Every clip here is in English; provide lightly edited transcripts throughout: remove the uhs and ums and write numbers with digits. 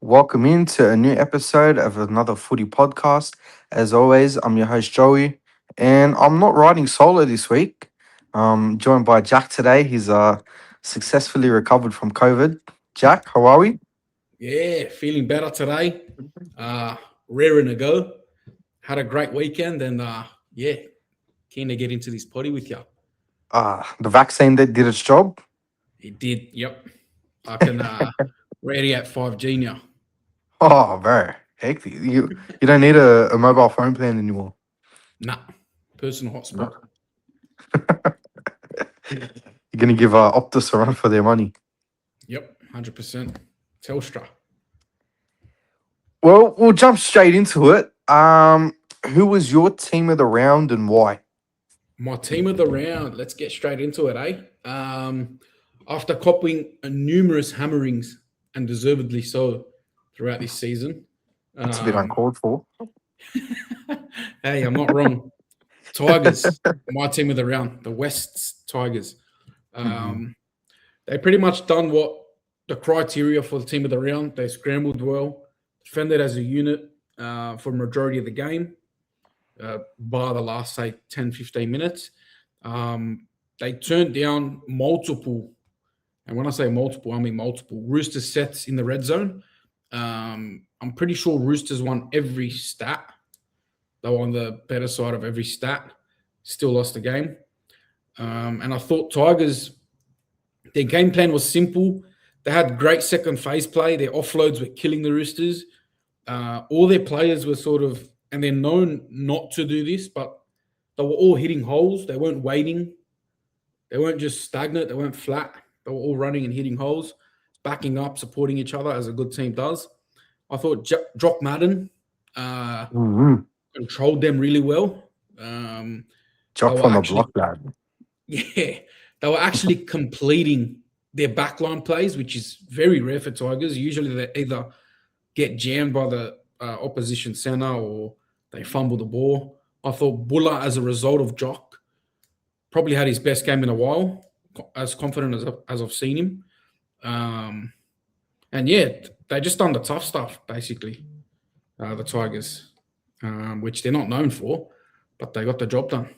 Welcome into a new episode of Another Footy Podcast. As always, I'm your host Joey, and I'm not riding solo this week. Joined by Jack today. He's successfully recovered from COVID. Jack, how are we? Yeah, feeling better today. Uh, Raring to go. Had a great weekend and yeah, keen to get into this potty with you. The vaccine that did its job. It did. Yep. I can radiate 5G now. Oh, bro, hectic. You don't need a mobile phone plan anymore. Nah, personal No. hotspot. You're gonna give Optus a run for their money. Yep, 100%. Telstra. Well, we'll jump straight into it. Who was your team of the round and why? My team of the round. Let's get straight into it, eh? After copping numerous hammerings and deservedly so throughout this season. That's a bit Um, uncalled for. hey, I'm not wrong. Tigers, my team of the round, the West's Tigers. Mhm. Um, they pretty much done what the criteria for the team of the round. They scrambled well, defended as a unit for majority of the game, bar the last, say, 10, 15 minutes. They turned down multiple, and when I say multiple, I mean multiple, Rooster sets in the red zone. I'm pretty sure Roosters won every stat. They were on the better side of every stat. Still lost the game. And I thought Tigers, their game plan was simple. They had great second phase play. Their offloads were killing the Roosters. All their players were sort of, and they're known not to do this, but they were all hitting holes. They weren't waiting. They weren't just stagnant. They weren't flat. They were all running and hitting holes, backing up, supporting each other as a good team does. I thought Jock Madden Mhm. controlled them really well. They Jock were from the actually block, lad. Yeah, they were actually completing their backline plays, which is very rare for Tigers. Usually, they either get jammed by the opposition center or they fumble the ball. I thought Buller, as a result of Jock, probably had his best game in a while, as confident as I've seen him. Um, and yeah, they just done the tough stuff, basically, the Tigers, which they're not known for, but they got the job done.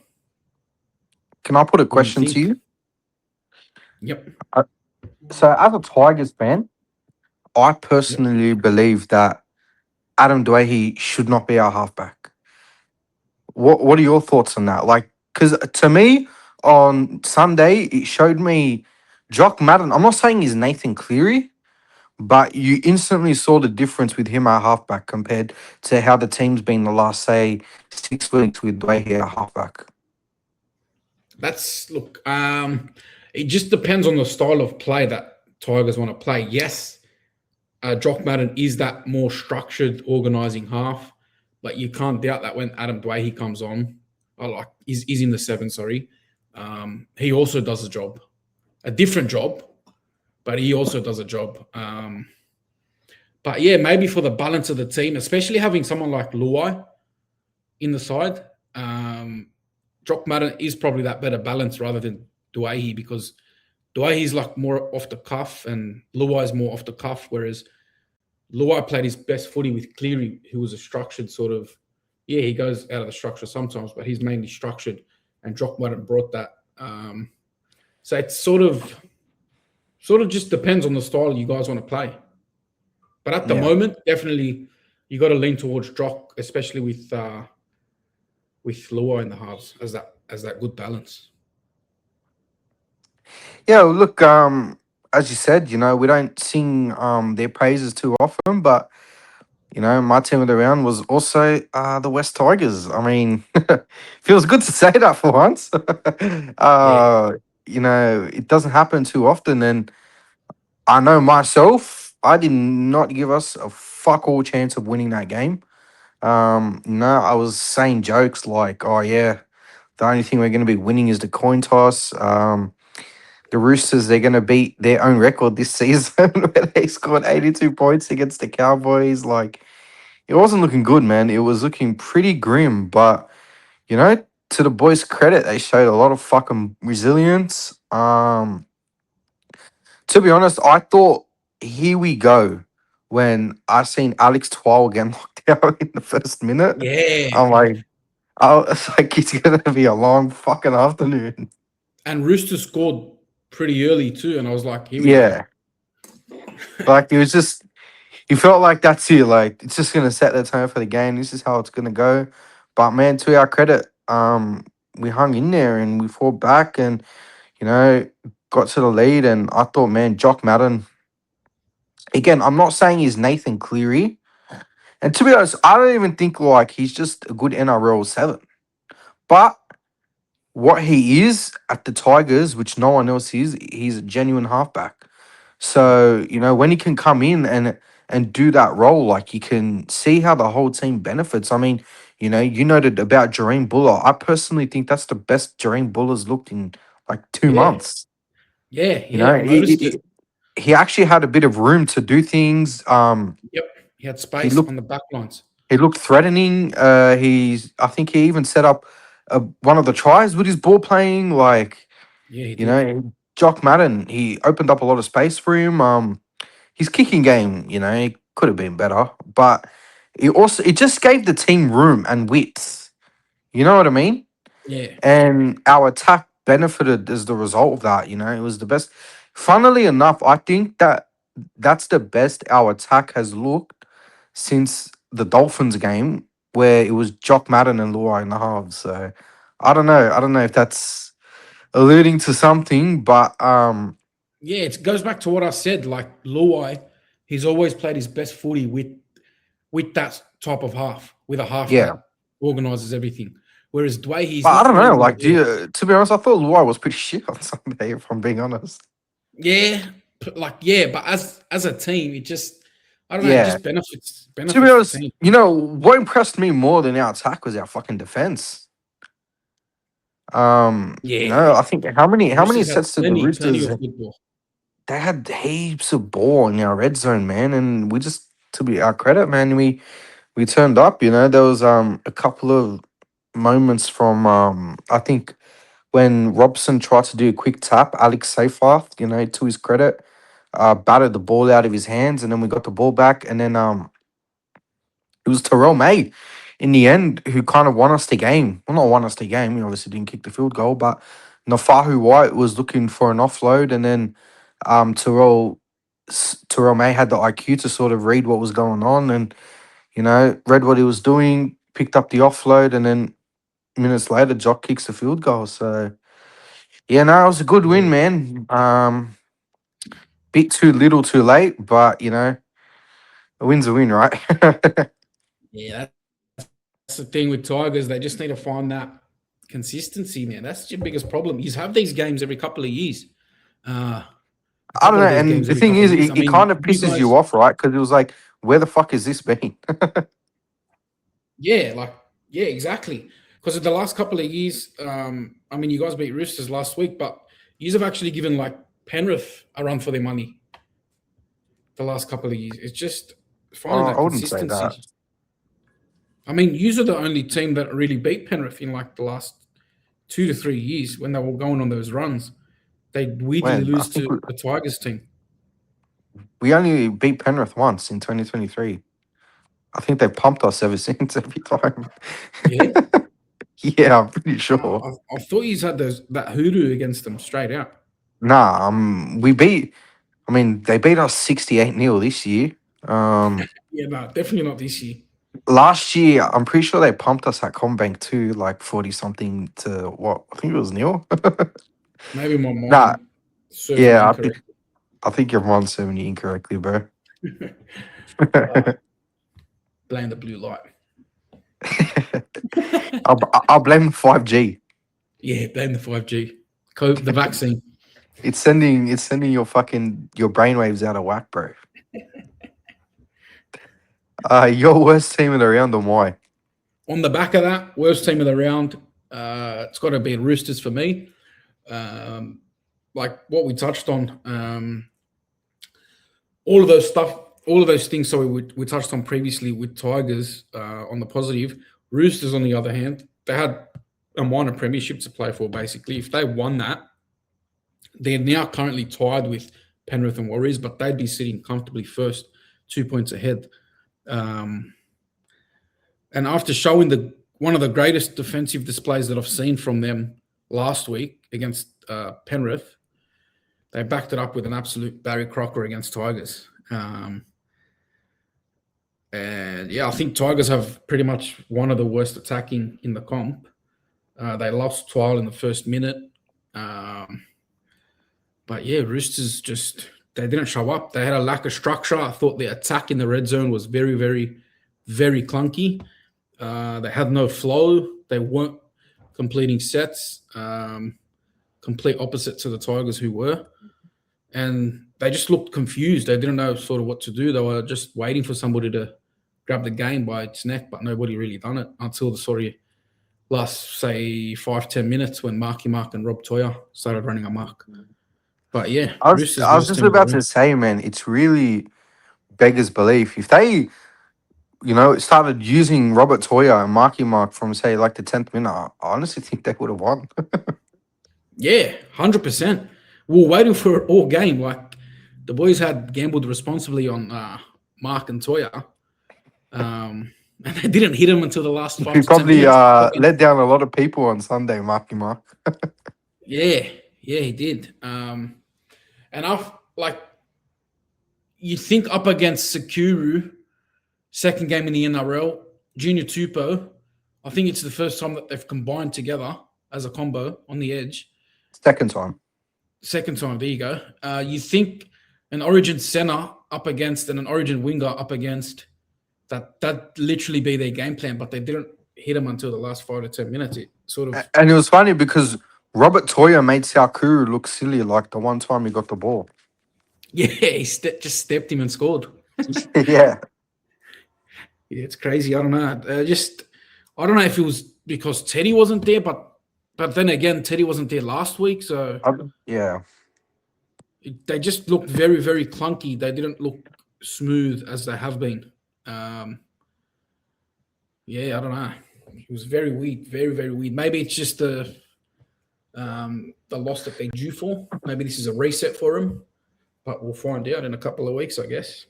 Can I put a What do you question to think? you? Yep. Uh, So, as a Tigers fan, I Yep. personally believe that Adam Dwayne should not be our halfback. What are your thoughts on that? Like, because to me, on Sunday, it showed me Jock Madden. I'm not saying he's Nathan Cleary, but you instantly saw the difference with him at halfback compared to how the team's been the last, say, 6 weeks with Dwayne at halfback. That's look. It just depends on the style of play that Tigers want to play. Yes, Jock Madden is that more structured, organising half, but you can't doubt that when Adam Dwayne comes on, is in the seven. Sorry, he also does a job, a different job, but he also does a job. But yeah, maybe for the balance of the team, especially having someone like Luai in the side, Jock Madden is probably that better balance rather than Duahi because Duahi's like more off the cuff and Luai's more off the cuff, whereas Luai played his best footy with Cleary, who was a structured sort of, yeah, he goes out of the structure sometimes, but he's mainly structured, and Jock Madden brought that. So it's sort of just depends on the style you guys want to play. But at the Yeah. moment, definitely you got to lean towards Jock, especially with Luai in the halves as that good balance. Yeah, well, look, as you said, we don't sing their praises too often, but my team of the round was also the West Tigers. I mean, feels good to say that for once. Yeah. It doesn't happen too often, and I know myself, I did not give us a fuck all chance of winning that game. I was saying jokes like, "Oh yeah, the only thing we're going to be winning is the coin toss." The Roosters, they're going to beat their own record this season where they scored 82 points against the Cowboys. Like, it wasn't looking good, man. It was looking pretty grim. But, to the boys' credit, they showed a lot of fucking resilience. To be honest, I thought, here we go. when I seen Alex Twal get knocked out in the first minute. Yeah. I'm like, I was like, it's gonna be a long fucking afternoon. And Rooster scored pretty early too. And I was like, here we go. Yeah, like it was just, you felt like that's it. Like it's just gonna set the tone for the game. This is how it's gonna go. But man, to our credit, we hung in there and we fought back and got to the lead. And I thought, man, Jock Madden. Again, I'm not saying he's Nathan Cleary. And to be honest, I don't even think like he's just a good NRL seven. But what he is at the Tigers, which no one else is, he's a genuine halfback. Yeah. So, when he can come in and do that role, like you can see how the whole team benefits. I mean, you noted about Jareen Buller. I personally think that's the best Jareen Buller's looked in like 2 Yeah. months. Yeah. You Yeah. know, I noticed it. he actually had a bit of room to do things. Yep. He had He space looked on the back lines. He looked threatening. I think he even set up one of the tries with his ball playing. Like, Yeah, he you did. know, Jock Madden, he opened up a lot of space for him. His kicking game, he could have been better, but it just gave the team room and width. You know what I mean? Yeah. And our attack benefited as the result of that. It was the best. Funnily enough, I think that's the best our attack has looked since the Dolphins game, where it was Jock Madden and Luai in the halves. So I don't know. I don't know if that's alluding to something, but Yeah. It goes back to what I said. Like Luai, he's always played his best footy with that type of half, with a half yeah. that organises everything. Whereas Dway, he's But I not don't know. really Like, there. to be honest, I thought Luai was pretty shit on Sunday. If I'm being honest. Yeah, but as a team, it just I don't know, it Yeah. just To be benefits the honest, team. what impressed me more than our attack was our fucking defense. Yeah, I think how many Roosters had sets did the plenty Roosters? of football. They had heaps of ball in our red zone, man, and we just, to be our credit, man, we turned up. There was a couple of moments from I think when Robson tried to do a quick tap, Alex Seyfarth, to his credit, batted the ball out of his hands, and then we got the ball back, and then it was Terrell May in the end who kind of won us the game. Well, not won us the game. He obviously didn't kick the field goal, but Nafahu White was looking for an offload, and then Terrell May had the IQ to sort of read what was going on, and read what he was doing, picked up the offload, and then minutes later, Jock kicks the field goal. So yeah, no, it was a good win, Yeah, man. Bit too little, too late, but a win's a win, right? yeah, that's the thing with Tigers. They just need to find that consistency, man. That's your biggest problem. You have these games every couple of years. A I don't couple know. of these And games the every thing couple is, of years. it, I it kind mean, of you pisses you guys, off, right? Because it was like, where the fuck is this been? yeah, yeah, exactly. Because of the last couple of years, I mean, you guys beat Roosters last week, but you have actually given like Penrith a run for their money the last couple of years. It's just finding I that wouldn't say that. consistency. I mean, you are the only team that really beat Penrith in like the last 2 to 3 years when they were going on those runs. They weirdly When I lose think to the Tigers team. we only beat Penrith once in 2023. I think they pumped us ever since every time. Yeah. Yeah, I'm pretty sure. I thought you had that hoodoo against them straight out. Nah, we beat. I mean, they beat us 68-0 this year. Yeah, no, definitely not this year. Last year, I'm pretty sure they pumped us at Combank too, like 40 something to what? I think it was nil. Maybe my Nah, mind serves me yeah, incorrect. I think you're on 70 incorrectly, bro. uh, Blame the blue light. I'll blame the 5G. Yeah, blame the 5G. The vaccine. It's sending your brainwaves out of whack, bro. Your worst team in the round and why? On the back of that, worst team of the round, it's got to be Roosters for me. Like what we touched on, all of those things. So we touched on previously with Tigers on the positive. Roosters, on the other hand, they had a minor premiership to play for. Basically, if they won that, they're now currently tied with Penrith and Warriors, but they'd be sitting comfortably first 2 points ahead. Um, and after showing the one of the greatest defensive displays that I've seen from them last week against Penrith, they backed it up with an absolute Barry Crocker against Tigers. And yeah, I think Tigers have pretty much one of the worst attacking in the comp. They lost Twile in the first minute. But yeah, Roosters just, they didn't show up. They had a lack of structure. I thought the attack in the red zone was very, very, very clunky. They had no flow. They weren't completing sets. Complete opposite to the Tigers who were. And they just looked confused. They didn't know sort of what to do. They were just waiting for somebody to grab the game by its neck, but nobody really done it until the sort of last, say, 5-10 minutes when Marky Mark and Rob Toya started running amok. But yeah, Roosters I was worst just team in the about to room. say, man, it's really beggars belief. If they, started using Robert Toya and Marky Mark from, say, like the 10th minute, I honestly think they would have won. Yeah, 100%. We were waiting for it all game. Like the boys had gambled responsibly on Mark and Toya. And they didn't hit him until the last He 5 to 10 probably minutes. let down a lot of people on Sunday, Marky Mark. Yeah, yeah, he did. And I've like you think up against Sakuru, second game in the NRL, Junior Tupo. I think it's the first time that they've combined together as a combo on the edge. Second time. Second time, there you go. You think an Origin center up against and an Origin winger up against that literally be their game plan, but they didn't hit him until the last 5 to 10 minutes. It sort of And it was funny because Robert Toya made Saukuru look silly like the one time he got the ball. he just stepped him and scored. Yeah. Yeah, it's crazy. I don't know. I don't know if it was because Teddy wasn't there, but then again, Teddy wasn't there last week, so Yeah. they just looked very, very clunky. They didn't look smooth as they have been. Yeah, I don't know. It was very weird, very, very weird. Maybe it's just the loss that they're due for. Maybe this is a reset for them, but we'll find out in a couple of weeks, I guess.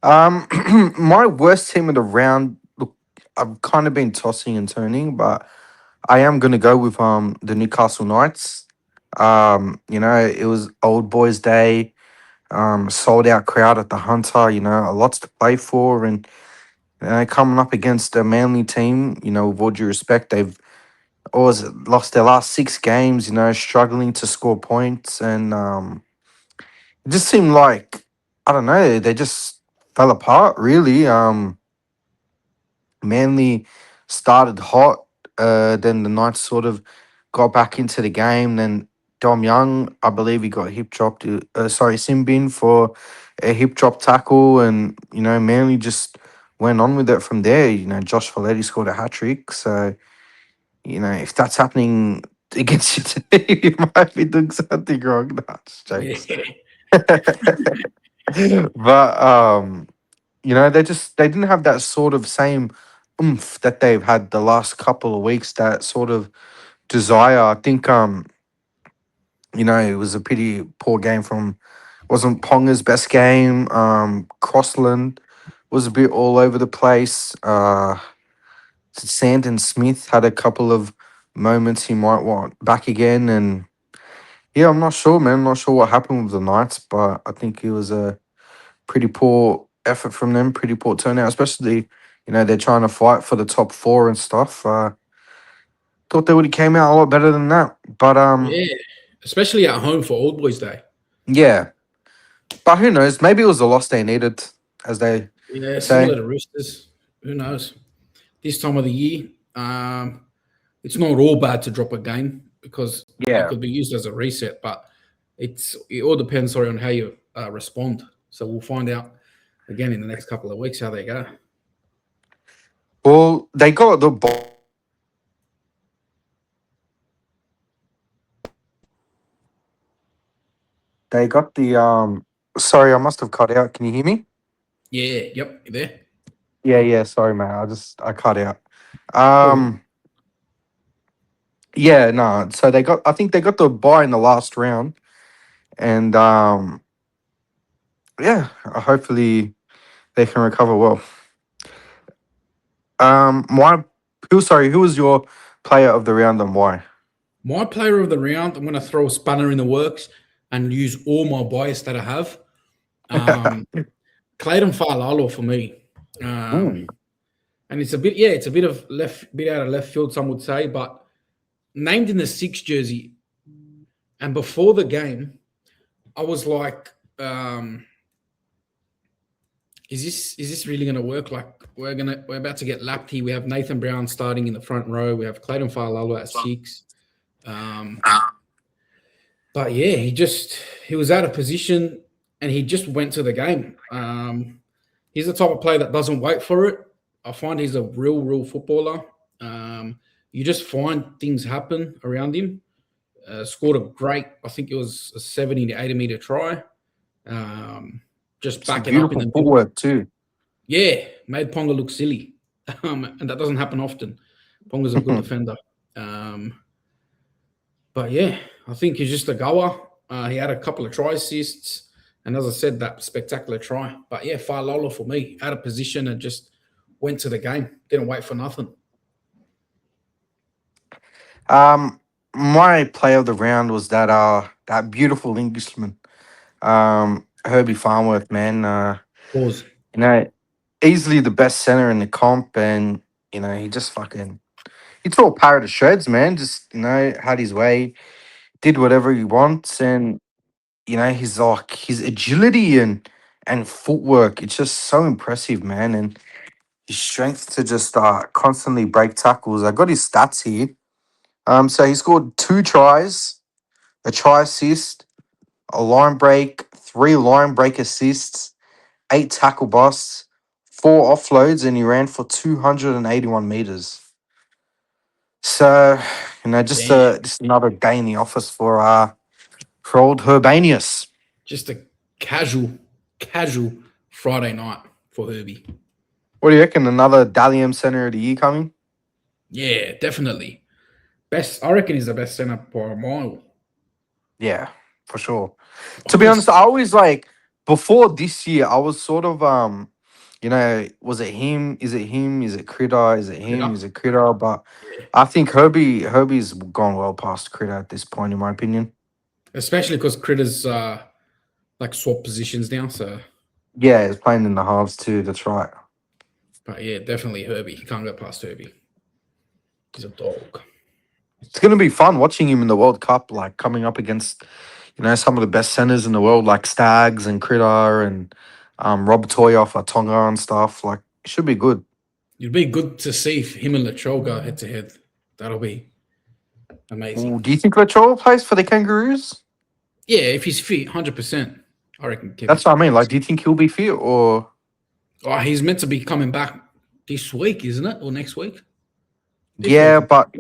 My worst team of the round. Look, I've kind of been tossing and turning, but I am gonna go with the Newcastle Knights. It was Old Boys Day, sold out crowd at the Hunter. Lots to play for, and coming up against a Manly team. With all due respect, they've always lost their last 6 games. Struggling to score points, and it just seemed like I don't know. They just fell apart. Really. Manly started hot. Then the Knights sort of got back into the game. Then Dom Young, I believe he got hip chopped. Simbin for a hip chop tackle, and Manly just went on with it from there. Josh Folletti scored a hat trick. So if that's happening against you today, you might be doing something wrong. No, just Yeah, jokes. But they didn't have that sort of same oomph that they've had the last couple of weeks, that sort of desire. I think it was a pretty poor game from, wasn't Ponga's best game. Crossland was a bit all over the place. Sandon Smith had a couple of moments he might want back again, and yeah, I'm not sure, man. I'm not sure what happened with the Knights, but I think it was a pretty poor effort from them, pretty poor turnout, especially, they're trying to fight for the top four and stuff. Thought they would have came out a lot better than that. But yeah. Especially at home for Old Boys Day. yeah. But who knows? Maybe it was the loss they needed, as they Yeah, say. similar to Roosters. Who knows? This time of the year, it's not all bad to drop a game because it Yeah. could be used as a reset, but it all depends, sorry, on how you respond. So we'll find out again in the next couple of weeks how they go. Well, they got the ball. They got the sorry, I must have cut out. Can you hear me? Yeah, yep, you there? Yeah, sorry, man. I cut out. All good. Yeah, no. So I think they got the bye in the last round, and Yeah, hopefully they can recover well. My who was your player of the round and why? My player of the round, I'm going to throw a spanner in the works and use all my bias that I have. Um, Clayton Falalo for me. Ooh, And it's a bit, yeah, it's a bit of bit out of left field, some would say, but named in the six jersey. And before the game, I was like, um, is this really going to work? Like we're about to get lapped here. We have Nathan Brown starting in the front row. We have Clayton Falalo at six. Um, but yeah, he was out of position and he just went to the game. He's the type of player that doesn't wait for it. I find he's a real footballer. You just find things happen around him. Scored a great, I think it was a 70 to 80 meter try. Um, just some backing up in beautiful the middle. footwork too. Yeah, made Ponga look silly. And that doesn't happen often. Ponga's a good defender. Um, but yeah, I think he's just a goer. He had a couple of try assists. And as I said, that spectacular try. But yeah, Lola for me, out of position and just went to the game. Didn't wait for nothing. Um, my player of the round was that beautiful Englishman, Herbie Farnworth, man. Pause. You know, easily the best center in the comp, and he just fucking he tore Parrot to shreds, man. Just had his way, did whatever he wants, and he's like his agility and footwork. It's just so impressive, man, and his strength to just constantly break tackles. I got his stats here. So he scored 2 tries, a try assist, a line break, 3 line break assists, 8 tackle busts, 4 offloads, and he ran for 281 meters. So, Damn. just another day in the office for old Herbanius. Just a casual Friday night for Herbie. What do you reckon? Another Dalium Center of the Year coming? Yeah, definitely. Best, I reckon he's the best centre by a mile. Yeah, for sure. To be honest, Honest. I always like before this year, I was sort of was it him? Is it him? Is it Critter? Is it him? Critter. Is it Critter? But Yeah. I think Herbie's gone well past Critter at this point, in my opinion. Especially because Critter's like swap positions now. So, Yeah, he's playing in the halves too. That's right. but yeah, definitely Herbie. You can't go past Herbie. He's a dog. It's gonna be fun watching him in the World Cup, like coming up against some of the best centers in the world, like Stags and Critter and Rob Toya for Tonga and stuff. Like, it should be good. It'd be good to see him and Latrell go head to head. That'll be Ooh, amazing. do you think Latrell plays for the Kangaroos? Yeah, if he's fit, 100%. I reckon That's Kevy's what I mean. plays. Like, do you think he'll be fit or? Oh, he's meant to be coming back this week, isn't it? Or next week? This week. Yeah, but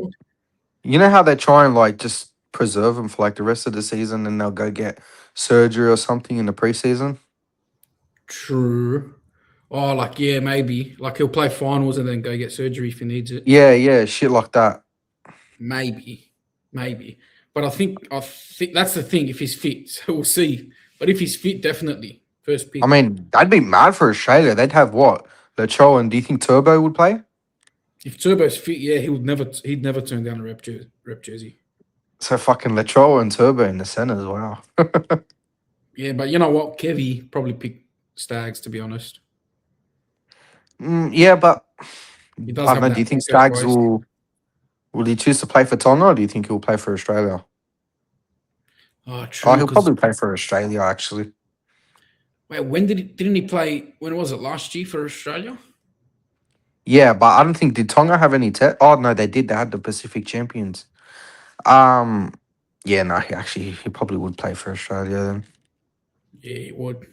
you know how they try and like just preserve him for like the rest of the season, and they'll go get surgery or something in the preseason. True. Oh, like, yeah, maybe. Like, he'll play finals and then go get surgery if he needs it. Yeah, shit like that. Maybe. But I think that's the thing. If he's fit, so we'll see. But if he's fit, definitely first I pick. mean, that'd be mad for Australia. They'd have what? Latrell, and do you think Turbo would play? If Turbo's fit, yeah, he'd never turn down a rep jersey. So fucking Latrell and Turbo in the centers. Wow. Yeah, but you know what? Kevy probably picked Stags, to be honest. Yeah, but He does I don't have know. Do you that think East Stags Coast. will he choose to play for Tonga, or do you think he'll play for Australia? Oh, Oh, true. he'll Because probably play for Australia actually. wait, when didn't he play? When was it last year for Australia? Yeah, but I don't think did Tonga have any Oh no, they did. They had the Pacific champions. Um, yeah, no, he probably would play for Australia then. Yeah, he would.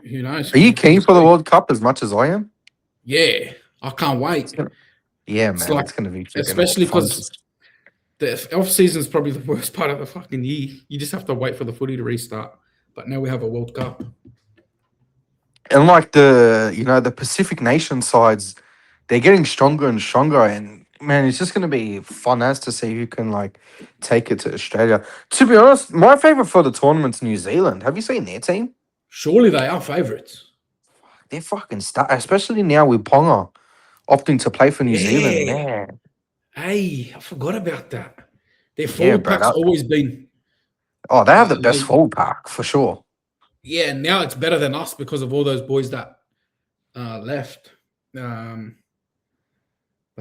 Who knows, Are you man? We'll keen for the see. World Cup as much as I am? Yeah, I can't It's wait. gonna, yeah, It's man, like, it's gonna be freaking especially fun. because the off season is probably the worst part of the fucking year. You just have to wait for the footy to restart. But now we have a World Cup. And like the Pacific nation sides, they're getting stronger and stronger. And man, it's just gonna be fun as to see who can like take it to Australia. To be honest, my favorite for the tournament's New Zealand. Have you seen their team? Surely they are favourites. They're fucking especially now with Ponga opting to play for New Zealand. Yeah. Man, Hey, I forgot about that. Their yeah, forward bro. pack's always been Oh, they have the best elite. forward pack for sure. Yeah, now it's better than us because of all those boys that left. But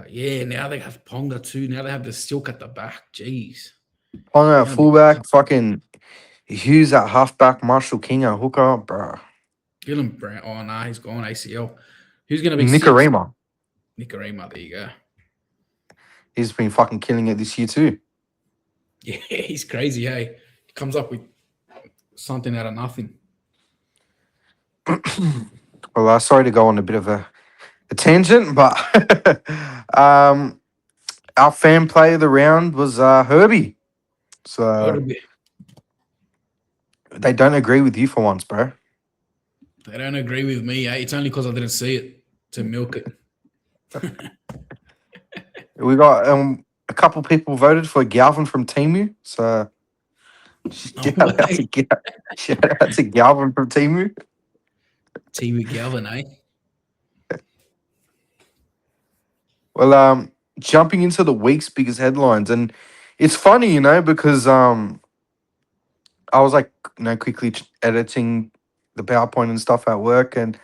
yeah, now they have Ponga too. Now they have the Silk at the back. Jeez. Ponga They're at gonna be fullback, fucking Hughes at halfback, Marshall King at hooker, bro. Dylan Brown. Oh no, he's gone ACL. Who's gonna be six? Nicarima, Nicarima, there you go. he's been fucking killing it this year too. Yeah, he's crazy, hey. He comes up with something out of nothing. Well, sorry to go on a bit of a tangent, but our fan play of the round was Herbie. So Herbie. they don't agree with you for once, bro. They don't agree with me, eh? It's only because I didn't see it to milk it. We got a couple people voted for Galvin from Timu. So shout out to Galvin from Timu. Team with Galvin, eh? Well, jumping into the week's biggest headlines, and it's funny, because I was like, quickly editing the PowerPoint and stuff at work, and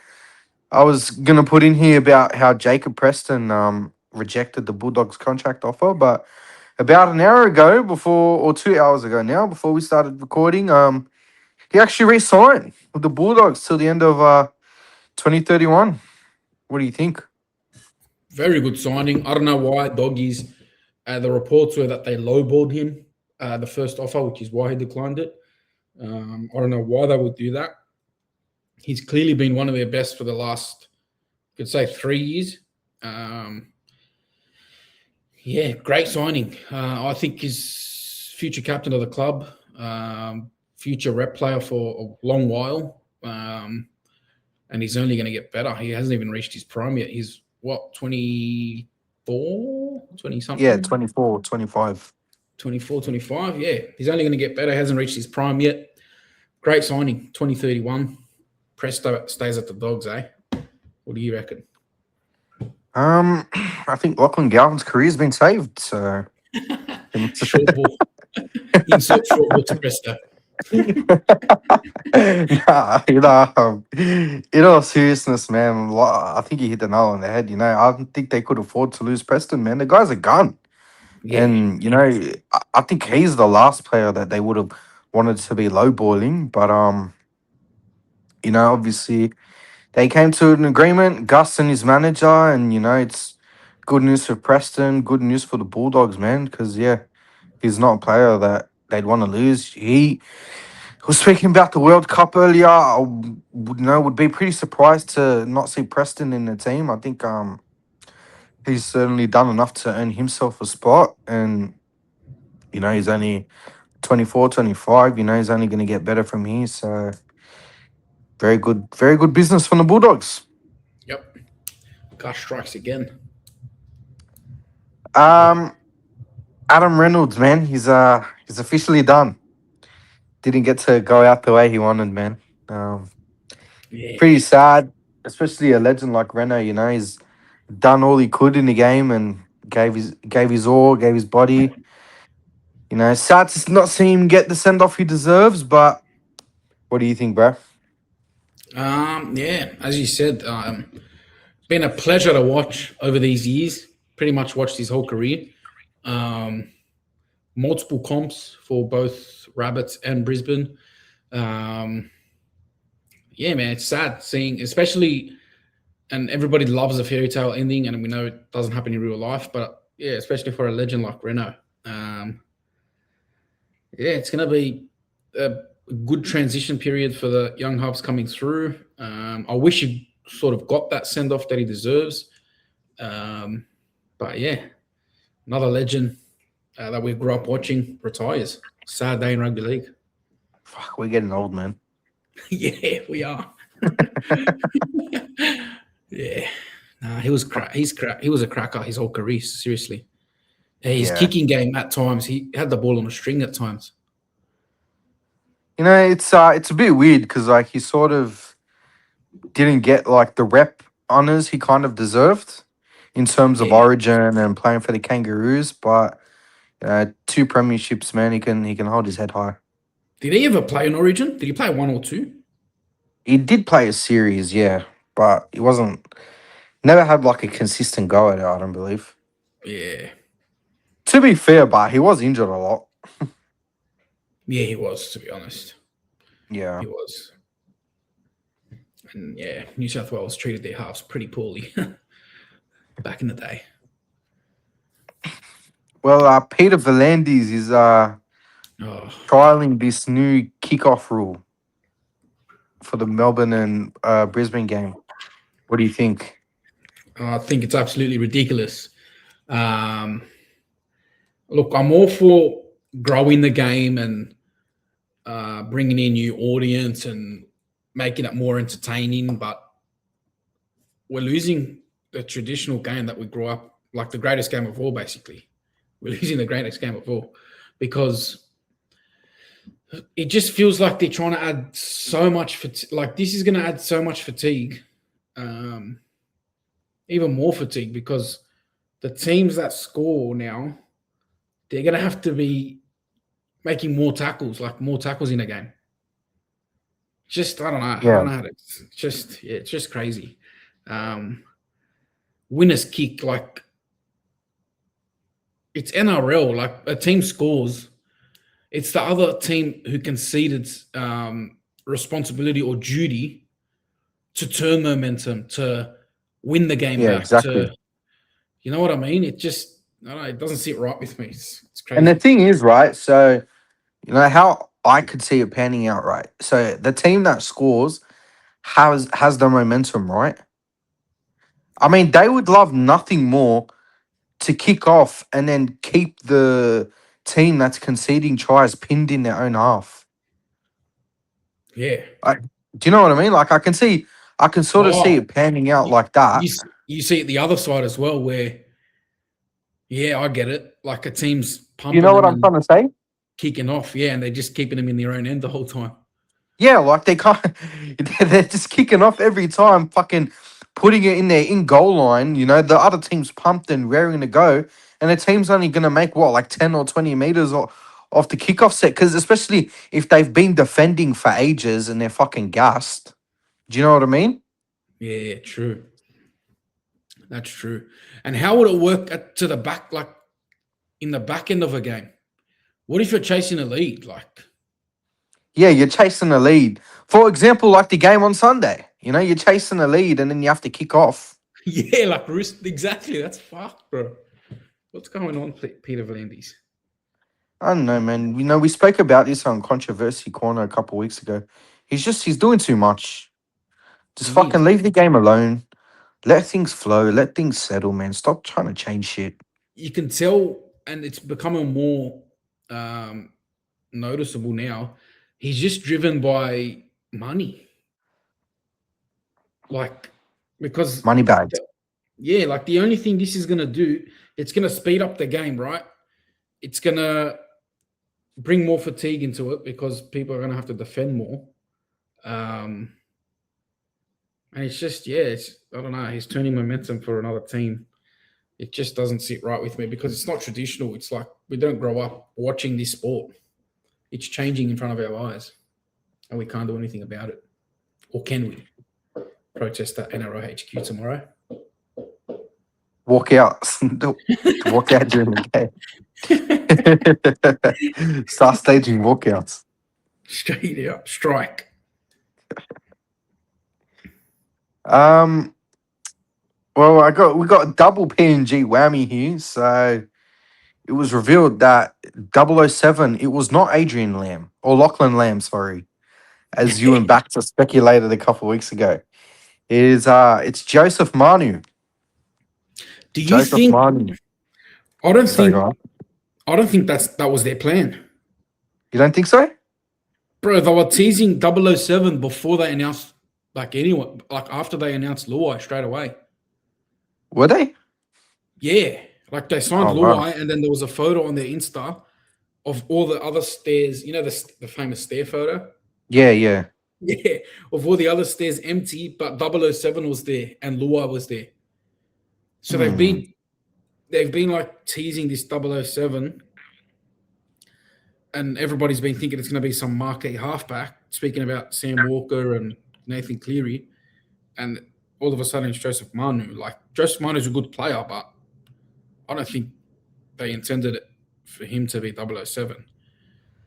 I was gonna put in here about how Jacob Preston rejected the Bulldogs contract offer, but about an hour ago, or 2 hours ago now, before we started recording, he actually re-signed with the Bulldogs till the end of 2031. What do you think? Very good signing. I don't know why doggies. The reports were that they lowballed him the first offer, which is why he declined it. I don't know why they would do that. He's clearly been one of their best for the last, could say, 3 years. Yeah, great signing. I think he's future captain of the club, future rep player for a long while, and he's only going to get better. He hasn't even reached his prime yet. He's, what, 24, 20-something? Yeah, 24, 25. 24, 25, yeah. He's only going to get better. Hasn't reached his prime yet. Great signing, 2031. Presto stays at the Dogs, eh? What do you reckon? I think Lachlan Galvin's career's been saved. So Short ball. Insert short ball to Presto. nah, in all seriousness, man, I think you hit the nail on the head. I don't think they could afford to lose Preston, man. The guy's a gun. Yeah. And I think he's the last player that they would have wanted to be lowballing. But obviously they came to an agreement, Gus and his manager, and it's good news for Preston, good news for the Bulldogs, man. Because he's not a player that they'd want to lose. He was speaking about the World Cup earlier. I would be pretty surprised to not see Preston in the team. I think he's certainly done enough to earn himself a spot, and he's only 24, 25. He's only going to get better from here. So very good business from the Bulldogs. Yep. Gus strikes again. Adam Reynolds, man, he's officially done. Didn't get to go out the way he wanted, man. Yeah. Pretty sad, especially a legend like Reno. He's done all he could in the game and gave his all, gave his body. Sad to not see him get the send off he deserves. But what do you think, bro? Yeah, as you said, been a pleasure to watch over these years. Pretty much watched his whole career. Multiple comps for both Rabbits and Brisbane. Yeah, man, it's sad seeing, especially, and everybody loves a fairy tale ending, and we know it doesn't happen in real life, but yeah, especially for a legend like Reno. Yeah, it's going to be a good transition period for the young hubs coming through. I wish he sort of got that send off that he deserves. But yeah, another legend that we grew up watching retires. Sad day in rugby league. Fuck, we're getting old, man. Yeah, we are. Yeah, he was he was a cracker his whole career. Seriously, his kicking game at times, he had the ball on a string at times. It's a bit weird because like he sort of didn't get like the rep honors he kind of deserved in terms of Yeah. Origin and playing for the Kangaroos, but two premierships, man, he can hold his head high. Did he ever play an Origin? Did he play one or two? He did play a series, yeah, but he wasn't never had like a consistent go at it. I don't believe. Yeah. To be fair, but he was injured a lot. Yeah, he was, to be honest. Yeah. He was. And yeah, New South Wales treated their halves pretty poorly back in the day. Well, Peter V'landys is Oh, trialing this new kickoff rule for the Melbourne and Brisbane game. What do you think? I think it's absolutely ridiculous. Um, look, I'm all for growing the game and bringing in new audience and making it more entertaining, but we're losing the traditional game that we grew up, like the greatest game of all, basically. We're losing the greatest game of all because it just feels like they're trying to add so much like this is going to add so much fatigue, even more fatigue, because the teams that score now, they're going to have to be making more tackles, like more tackles in a game. Just I don't know. I Yeah. don't know how to. It's just crazy. Winners kick, like it's NRL. Like a team scores, it's the other team who conceded responsibility or duty to turn momentum, to win the game Yeah, back. exactly. To you know what I mean? It just I don't know. It doesn't sit right with me. It's And the crazy. thing is, right? So how I could see it panning out, right? So the team that scores has the momentum, right? I mean, they would love nothing more to kick off and then keep the team that's conceding tries pinned in their own half. Yeah. Like, do you know what I mean? Like, I can sort of see Oh, it panning out you, like that. you see it the other side as well, where yeah, I get it. Like a team's You pumping know what them I'm and trying to say? kicking off, yeah, and they're just keeping them in their own end the whole time. Yeah, like they can't. They're just kicking off every time, fucking putting it in their in goal line. The other team's pumped and raring to go, and the team's only gonna make what, like 10 or 20 meters off the kickoff set. Because especially if they've been defending for ages and they're fucking gassed. Do you know what I mean? Yeah, true. That's true. And how would it work to the back, like in the back end of a game? What if you're chasing a lead? Like, Yeah, you're chasing a lead. For example, like the game on Sunday. You're chasing a lead and then you have to kick off. yeah, like exactly. That's fucked, bro. What's going on, Peter V'landys? I don't know, man. We spoke about this on Controversy Corner a couple weeks ago. He's doing too much. Just He fucking is. leave the game alone. Let things flow. Let things settle, man. Stop trying to change shit. You can tell, and it's becoming more noticeable now. He's just driven by money, like because Money bags. yeah, like the only thing this is gonna do, it's gonna speed up the game, right? It's gonna bring more fatigue into it because people are gonna have to defend more. Um, and it's just I don't know. He's turning momentum for another team. It just doesn't sit right with me because it's not traditional. It's like we don't grow up watching this sport. It's changing in front of our eyes, and we can't do anything about it. Or can we? Protest at NRL HQ tomorrow. Walk out. Walk out during the game. Start staging walkouts. Straight up strike. Um. Well, we got double PNG whammy here. So it was revealed that 007, it was not Adrian Lamb or Lachlan Lamb, sorry, as you and Baxter speculated a couple of weeks ago. It's Joseph Manu. Do you Joseph think? Manu. I don't Sorry, go think. on. I don't think that was their plan, You don't think so? bro. They were teasing 007 before they announced, after they announced Luai straight away. Were they? Yeah, like they signed Oh wow. Luai, and then there was a photo on their Insta of all the other stairs, you know the famous stair photo. Yeah, yeah. Yeah, of all the other stairs empty, but 007 was there and Lua was there. So Hmm. they've been like teasing this 007, and everybody's been thinking it's going to be some marquee halfback. Speaking about Sam Walker and Nathan Cleary, and all of a sudden it's Joseph Manu. Like Joseph Manu's a good player, but I don't think they intended it for him to be 007.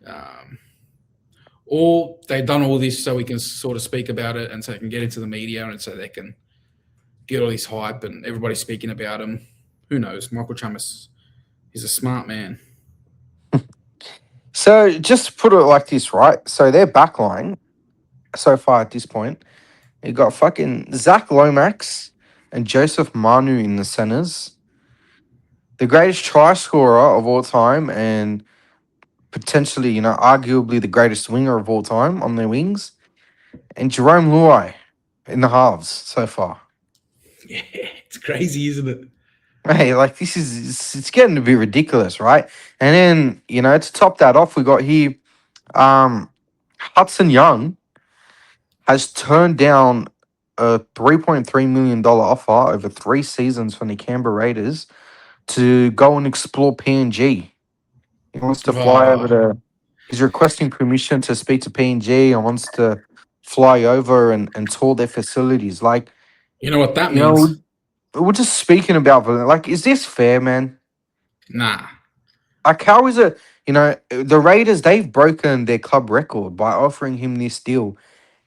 Um, or they've done all this so we can sort of speak about it and so they can get into the media and so they can get all this hype and everybody's speaking about him. Who knows? Michael Chamis, he's a smart man. So just to put it like this, right? So their backline so far at this point, you got fucking Zach Lomax and Joseph Manu in the centers, the greatest try scorer of all time, and potentially, arguably the greatest winger of all time on their wings, and Jerome Luai in the halves so far. Yeah, it's crazy, isn't it? Hey, like this is it's getting to be ridiculous, right? And then to top that off, we got here um, Hudson Young has turned down a $3.3 million offer over 3 seasons from the Canberra Raiders to go and explore PNG. He wants to fly over Oh, to. He's requesting permission to speak to PNG and wants to fly over and tour their facilities. Like, you know what that you know, means? we're just speaking about like, is this fair, man? Nah. Like, how is it? The Raiders, they've broken their club record by offering him this deal,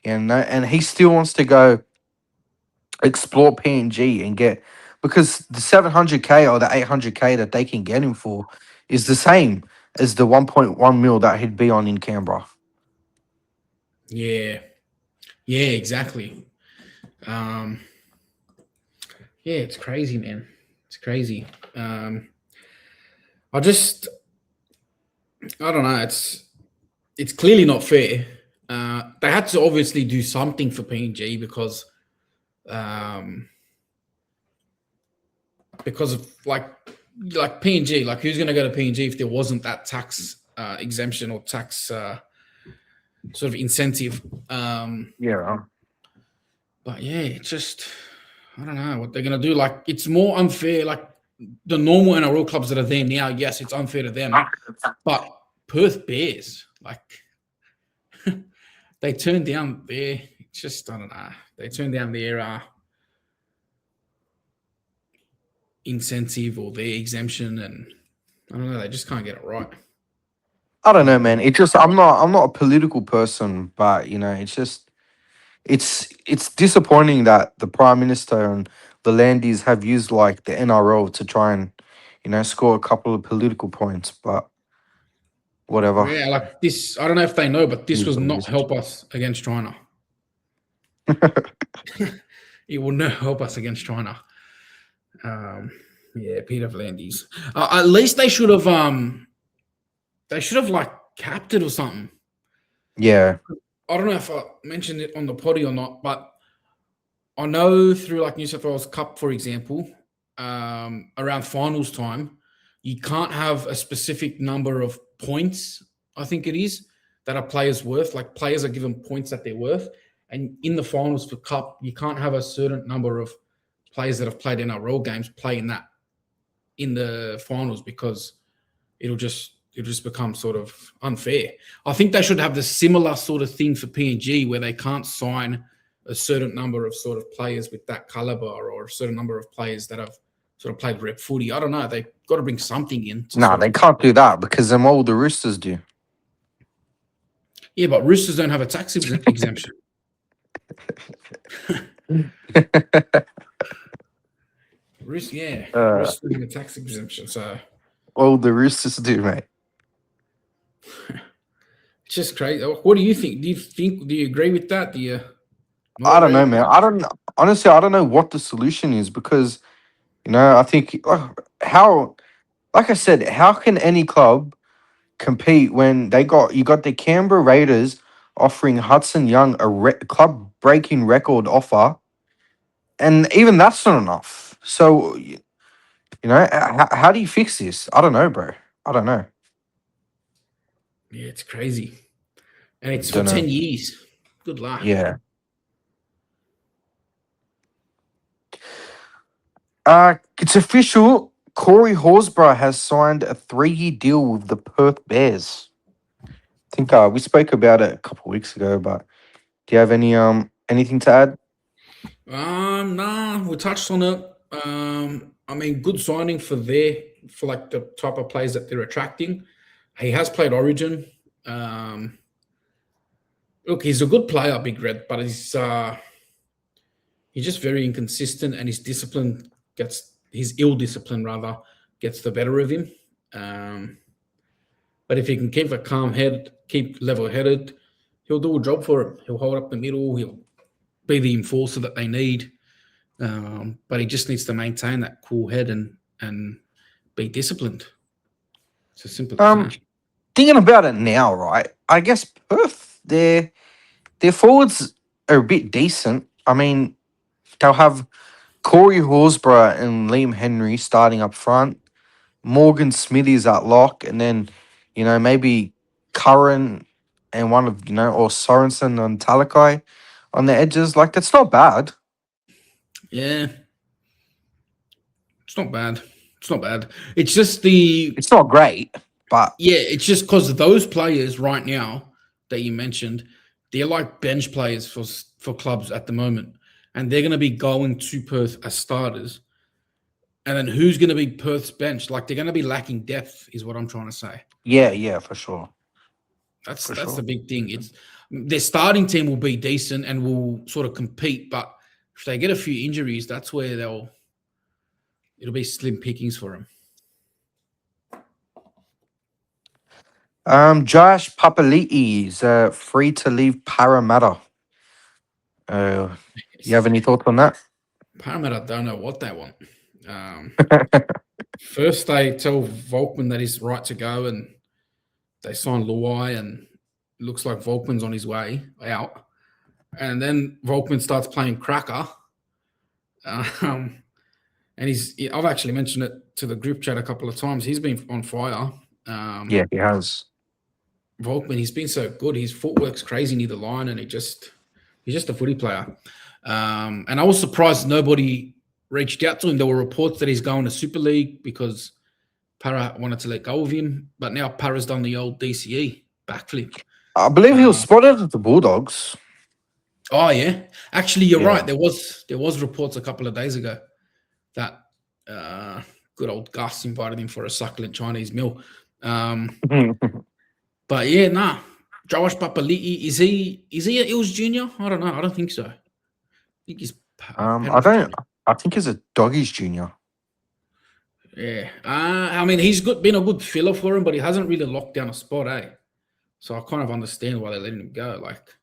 and he still wants to go explore PNG and get, because the 700K or the 800K that they can get him for is the same as the 1.1 mil that he'd be on in Canberra. Yeah. Yeah, exactly. Um, yeah, it's crazy, man. It's crazy. I just, I don't know. It's clearly not fair. They had to obviously do something for PNG um, because of like PNG. Like who's going to go to PNG if there wasn't that tax exemption or tax sort of incentive? Yeah. But yeah, it's just I don't know what they're going to do. Like it's more unfair. Like the normal NRL clubs that are there now, yes, it's unfair to them. But Perth Bears, like they turned down their. It's just I don't know. They turned down their incentive or their exemption, and I don't know. They just can't get it right. I don't know, man. Um, It just I'm not a political person, but it's just it's disappointing that the Prime Minister and the Landies have used like the NRL to try and score a couple of political points, but whatever. yeah, like this. I don't know if they know, but It this is was what it not is. help us against China. It will not help us against China. Um, yeah, Peter Vlandis. At least they should have like capped it or something. Yeah. I don't know if I mentioned it on the potty or not, but I know through like New South Wales Cup, for example, around finals time, you can't have a specific number of points, I think it is, that a player's worth. Like players are given points that they're worth. And in the finals for Cup, you can't have a certain number of players that have played NRL games play in the finals because it'll just become sort of unfair. I think they should have the similar sort of thing for PNG where they can't sign a certain number of sort of players with that caliber or a certain number of players that have sort of played rep footy. I don't know. They've got to bring something in to Nah, sort they of. can't do that because them all the Roosters do. Yeah, but Roosters don't have a tax exemption. Yeah, uh, Roosters don't have a tax exemption. So all the Roosters do, mate. it's just crazy. What do you think? Do you agree with that? Do you not I don't know, agree? man. I don't honestly. I don't know what the solution is because I think how, like I said, how can any club compete when you got the Canberra Raiders offering Hudson Young a club breaking record offer, and even that's not enough. So how do you fix this? I don't know, bro. I don't know. Yeah, it's crazy. And it's for Don't 10 know. years. Good luck. Yeah. It's official. Corey Horsburgh has signed a 3-year deal with the Perth Bears. I think we spoke about it a couple of weeks ago, but do you have anything to add? Nah, we touched on it. I mean, good signing for like the type of players that they're attracting. He has played Origin. Um, Look, he's a good player, Big Red, but he's just very inconsistent, and his ill discipline rather gets the better of him. Um, but if he can keep a calm head, keep level headed, he'll do a job for him. He'll hold up the middle. He'll be the enforcer that they need. But he just needs to maintain that cool head and be disciplined. It's as simple as Um, that. Thinking about it now, right? I guess Perth, their forwards are a bit decent. I mean, they'll have Corey Horsburgh and Liam Henry starting up front. Morgan Smithies at lock, and then maybe Curran and one of or Sorensen and Talakai on the edges. Like that's not bad. Yeah, it's not bad. It's not bad. It's just the It's not great, but Yeah, it's just because those players right now that you mentioned, they're like bench players for clubs at the moment, and they're going to be going to Perth as starters. And then who's going to be Perth's bench? Like they're going to be lacking depth, is what I'm trying to say. yeah, for sure, That's for that's the sure. big thing. It's their starting team will be decent and will sort of compete, but if they get a few injuries, that's where it'll be slim pickings for them. Josh Papali'i is free to leave Parramatta. Uh, you have any thoughts on that? Parramatta don't know what they want. Um, First, they tell Volkman that he's right to go, and they sign Luai, and it looks like Volkman's on his way out. And then Volkman starts playing cracker. Um, and I've actually mentioned it to the group chat a couple of times. He's been on fire. Yeah, he has. Volkman, he's been so good. His footwork's crazy near the line, and he's just a footy player. And I was surprised nobody reached out to him. There were reports that he's going to Super League because Para wanted to let go of him, but now Para's done the old DCE backflip. I believe he was Uh, spotted at the Bulldogs. oh yeah, actually you're Yeah. right. There was reports a couple of days ago that uh, good old Gus invited him for a succulent Chinese meal. But yeah, nah. Josh Papali'i, is he a Ills junior? I don't know. I don't think so. I think he's I Penrith don't. junior. I think he's a Doggies junior. Yeah. I mean, he's been a good filler for him, but he hasn't really locked down a spot, eh? So I kind of understand why they're letting him go. Like,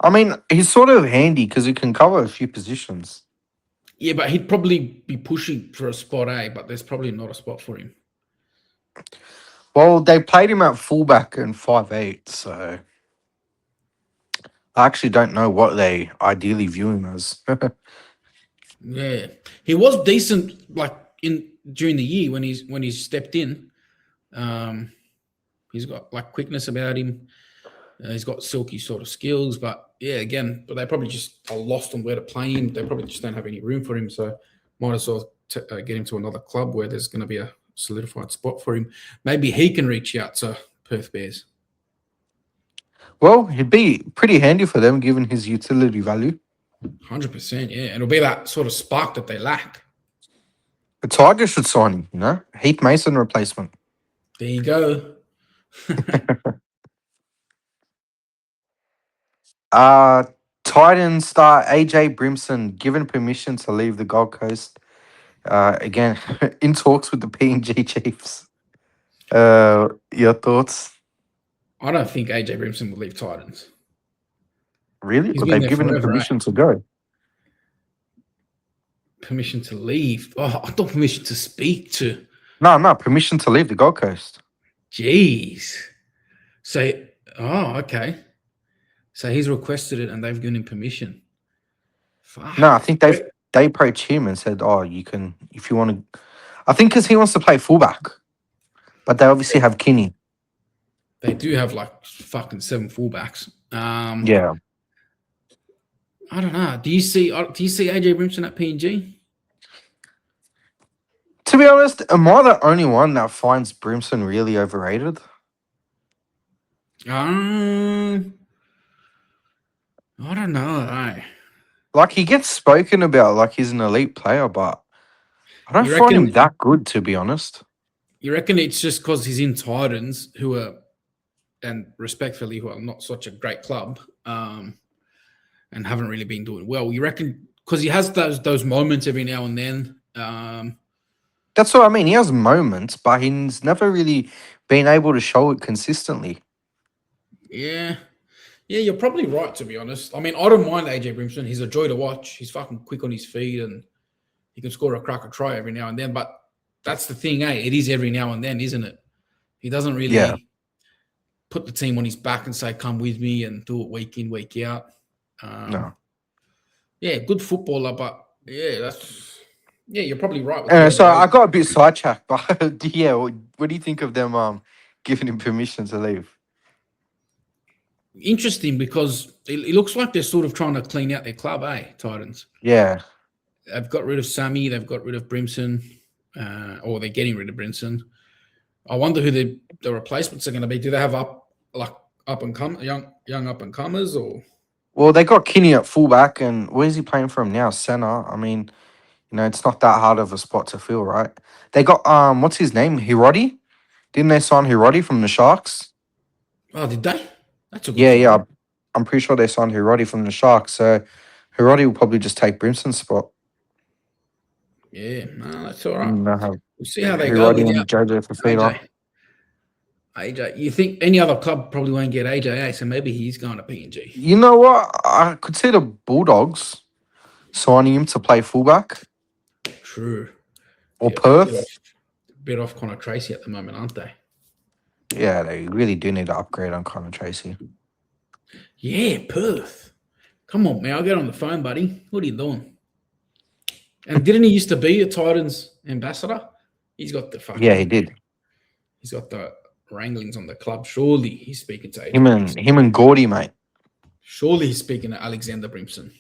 I mean, he's sort of handy because he can cover a few positions. yeah, but he'd probably be pushing for a spot, eh? But there's probably not a spot for him. Well, they played him at fullback in 5'8", so I actually don't know what they ideally view him as. Yeah, he was decent, like in during the year when he's stepped in. Um, he's got like quickness about him. He's got silky sort of skills, but yeah, again, but they probably just are lost on where to play him. They probably just don't have any room for him, so might as well get him to another club where there's going to be a solidified spot for him. Maybe he can reach out to Perth Bears. Well, he'd be pretty handy for them given his utility value. 100%, yeah. And it'll be that sort of spark that they lack. The Tigers should sign him, Heath Mason replacement. There you go. Titans star AJ Brimson given permission to leave the Gold Coast. Again, in talks with the PNG Chiefs. Your thoughts? I don't think AJ Brimson will leave Titans. Really? He's But been they've there given him forever, right? permission to go. Permission to leave. Oh, I thought permission to speak to. No, permission to leave the Gold Coast. Jeez. So, okay. So he's requested it and they've given him permission. Fuck. No, I think they approached him and said, "Oh, you can if you want to." I think because he wants to play fullback, but they obviously have Kinney. They do have like fucking 7 fullbacks. Yeah. I don't know. Do you see AJ Brimson at PNG? To be honest, am I the only one that finds Brimson really overrated? I don't know. Like, he gets spoken about like he's an elite player, but I don't You find him reckon? that good, to be honest. You reckon it's just because he's in Titans, who are, and respectfully, who are not such a great club, and haven't really been doing well. You reckon because he has those moments every now and then. That's what I mean. He has moments, but he's never really been able to show it consistently. Yeah. Yeah, you're probably right, to be honest. I mean, I don't mind AJ Brimson. He's a joy to watch. He's fucking quick on his feet and he can score a cracker try every now and then. But that's the thing, eh? It is every now and then, isn't it? He doesn't Yeah. really put the team on his back and say, come with me and do it week in, week out. No. Yeah, good footballer, but yeah, you're probably right with the So I overrated. got a bit sidetracked, but yeah, what do you think of them giving him permission to leave? Interesting because it looks like they're sort of trying to clean out their club, eh, Titans? Yeah. They've got rid of Sammy, they've got rid of Brimson, or they're getting rid of Brimson. I wonder who the replacements are going to be. Do they have young up and comers, or? Well, they got Kinney at fullback, and where's he playing from now? Center. I mean, it's not that hard of a spot to fill, right? They got what's his name? Hiroti? Didn't they sign Hiroti from the Sharks? Oh, did they? That's a good Yeah, yeah. sign. I'm pretty sure they signed Hiroti from the Sharks. So Hiroti will probably just take Brimson's spot. Yeah, no, that's all right. And they'll have We'll see how they go Hiroti without and Jojo Fafita. AJ. You think any other club probably won't get AJ, so maybe he's going to PNG. You know what? I could see the Bulldogs signing him to play fullback True. or Yeah, Perth. bit off Connor Tracy at the moment, aren't they? Yeah, they really do need to upgrade on Connor Tracy. Yeah, Perth. Come on, man. I'll get on the phone, buddy. What are you doing? And didn't he used to be a Titans ambassador? He's got the fucking... Yeah, he did. He's got the wranglings on the club. Surely he's speaking to Him and Gordy, mate. Surely he's speaking to Alexander Brimson.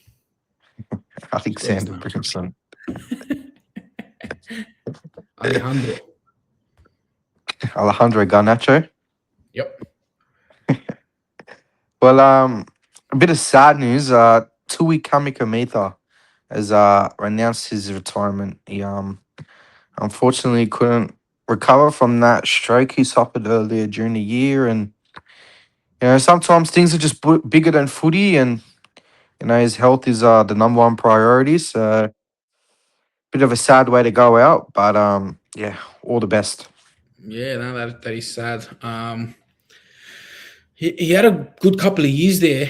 Alexander Brimson. Alejandro Garnacho. Yep. Well, a bit of sad news. Tui Kamikamica has announced his retirement. He unfortunately couldn't recover from that stroke he suffered earlier during the year, and sometimes things are just bigger than footy, and his health is the number one priority. So, bit of a sad way to go out, but yeah, all the best. Yeah, no, that is sad. He had a good couple of years there,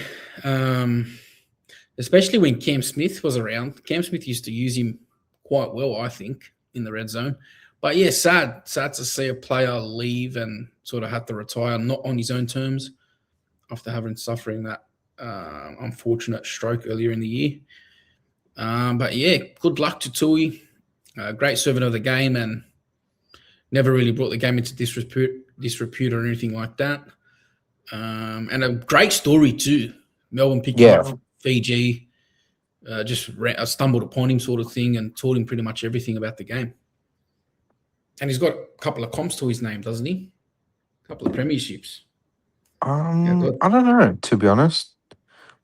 especially when Cam Smith was around. Cam Smith used to use him quite well, I think, in the red zone. But yeah, sad to see a player leave and sort of have to retire, not on his own terms, after suffering that unfortunate stroke earlier in the year. But yeah, good luck to Tui. Great servant of the game and never really brought the game into disrepute or anything like that. And a great story too. Melbourne picked him up from Fiji, just stumbled upon him sort of thing and taught him pretty much everything about the game. And he's got a couple of comps to his name, doesn't he? A couple of premierships. I don't know, to be honest.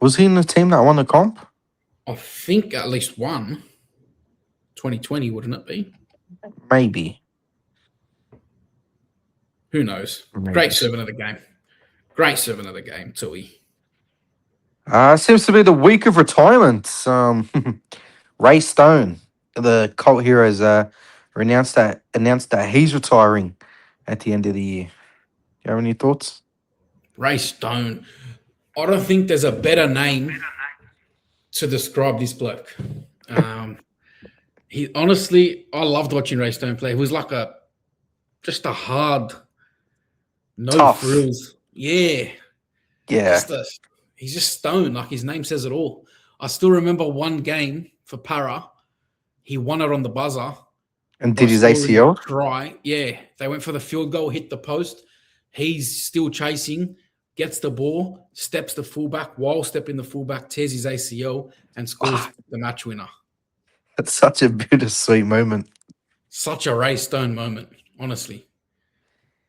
Was he in the team that won the comp? I think at least one. 2020, wouldn't it be? Maybe. Who knows? Maybe. Great servant of the game. Great servant of the game, Tui. Seems to be the week of retirements. Ray Stone, the cult heroes, announced that he's retiring at the end of the year. Do you have any thoughts? Ray Stone. I don't think there's a better name to describe this bloke. He honestly, I loved watching Ray Stone play. He was like just a hard, no tough frills. Yeah. Yeah. He's just Stone. Like his name says it all. I still remember one game for Para. He won it on the buzzer. And did his ACL? Try. Yeah. They went for the field goal, hit the post. He's still chasing, gets the ball, steps the fullback, while stepping the fullback, tears his ACL and scores Ah, the match winner. that's such a bittersweet moment. Such a Ray Stone moment, honestly.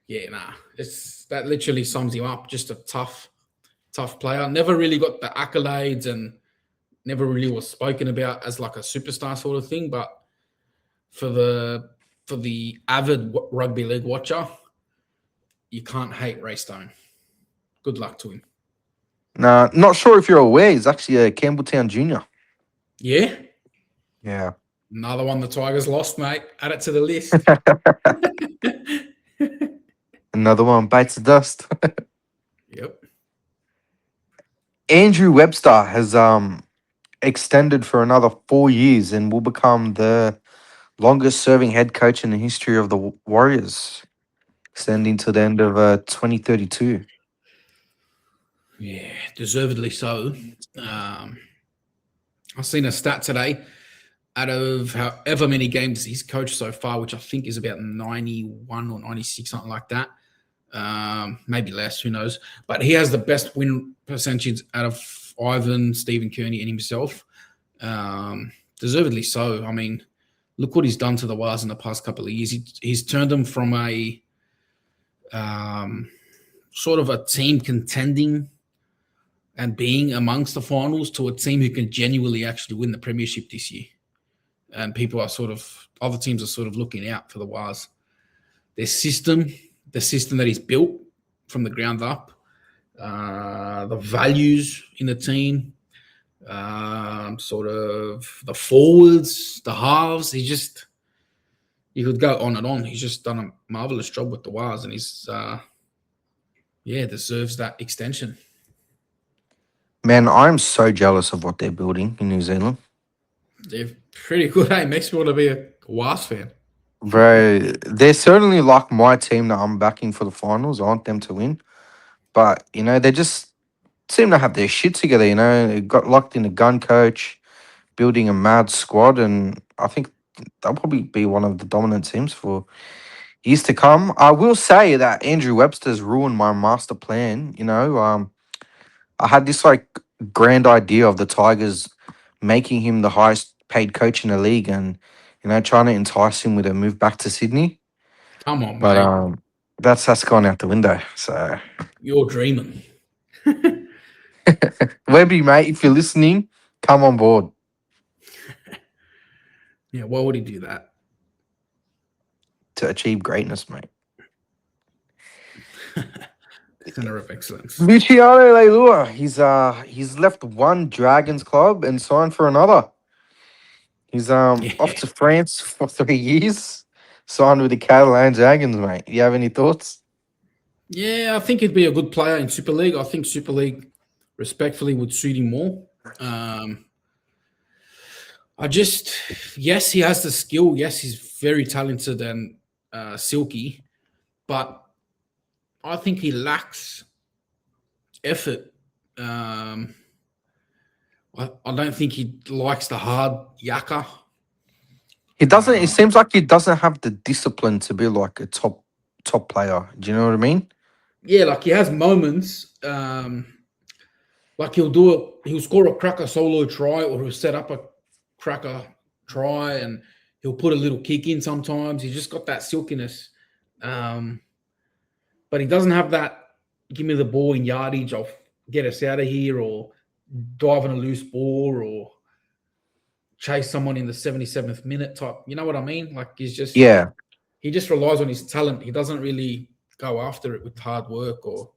Yeah, nah. It's that literally sums him up. Just a tough player. Never really got the accolades and never really was spoken about as like a superstar sort of thing. But for the avid rugby league watcher, you can't hate Ray Stone. Good luck to him. Nah, not sure if you're aware, he's actually a Campbelltown junior. Yeah, Yeah. another one the Tigers lost, mate. Add it to the list. Another one bites the dust. Yep. Andrew Webster has extended for another 4 years and will become the longest serving head coach in the history of the Warriors, extending to the end of 2032. Yeah, deservedly so. I've seen a stat today. Out of however many games he's coached so far, which I think is about 91 or 96, something like that. Maybe less, who knows? But he has the best win percentage out of Ivan, Stephen Kearney, and himself. Deservedly so. I mean, look what he's done to the Wars in the past couple of years. He's turned them from a sort of a team contending and being amongst the finals to a team who can genuinely actually win the premiership this year. And people are other teams are sort of looking out for the Wars. Their system, the system that he's built from the ground up, the values in the team, sort of the forwards, the halves. You could go on and on. He's just done a marvelous job with the Wars, and he's deserves that extension. Man, I'm so jealous of what they're building in New Zealand. They're pretty good. Hey, makes me want to be a Wars fan. Bro, they're certainly like my team that I'm backing for the finals. I want them to win. But, they just seem to have their shit together, They got locked in a gun coach, building a mad squad, and I think they'll probably be one of the dominant teams for years to come. I will say that Andrew Webster's ruined my master plan, I had this like grand idea of the Tigers making him the highest paid coach in the league and trying to entice him with a move back to Sydney. Come on, But mate. that's gone out the window. So You're dreaming. Webby, mate, if you're listening, come on board. Yeah, why would he do that? To achieve greatness, mate. Center of excellence. Luciano Leilua, he's left one Dragons club and signed for another. He's off to France for 3 years, signed with the Catalan Dragons, mate. You have any thoughts? Yeah, I think he'd be a good player in Super League. I think Super League, respectfully, would suit him more. Yes, he has the skill. Yes, he's very talented and silky, but I think he lacks effort. I don't think he likes the hard yakka. He doesn't. It seems like he doesn't have the discipline to be like a top player. Do you know what I mean? Yeah, like he has moments. Like he'll score a cracker solo try, or he'll set up a cracker try, and he'll put a little kick in sometimes. He's just got that silkiness. But he doesn't have that give me the ball in yardage, I'll get us out of here, or dive on a loose ball, or chase someone in the 77th minute type. You know what I mean? Like he just relies on his talent. He doesn't really go after it with hard work or.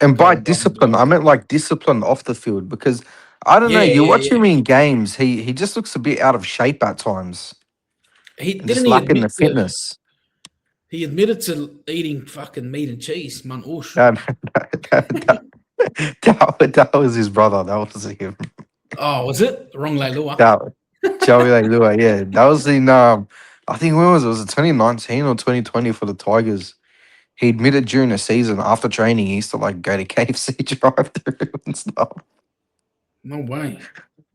And by discipline, I meant like discipline off the field because I don't know. You watch him in games, he just looks a bit out of shape at times. Just lacking the fitness. He admitted to eating fucking meat and cheese, man. That was his brother. That wasn't him. Oh, was it? Wrong Leilua. Joey Leilua, yeah. That was in, I think when was it? Was it 2019 or 2020 for the Tigers? He admitted during the season, after training, he used to like go to KFC drive-through and stuff. No way.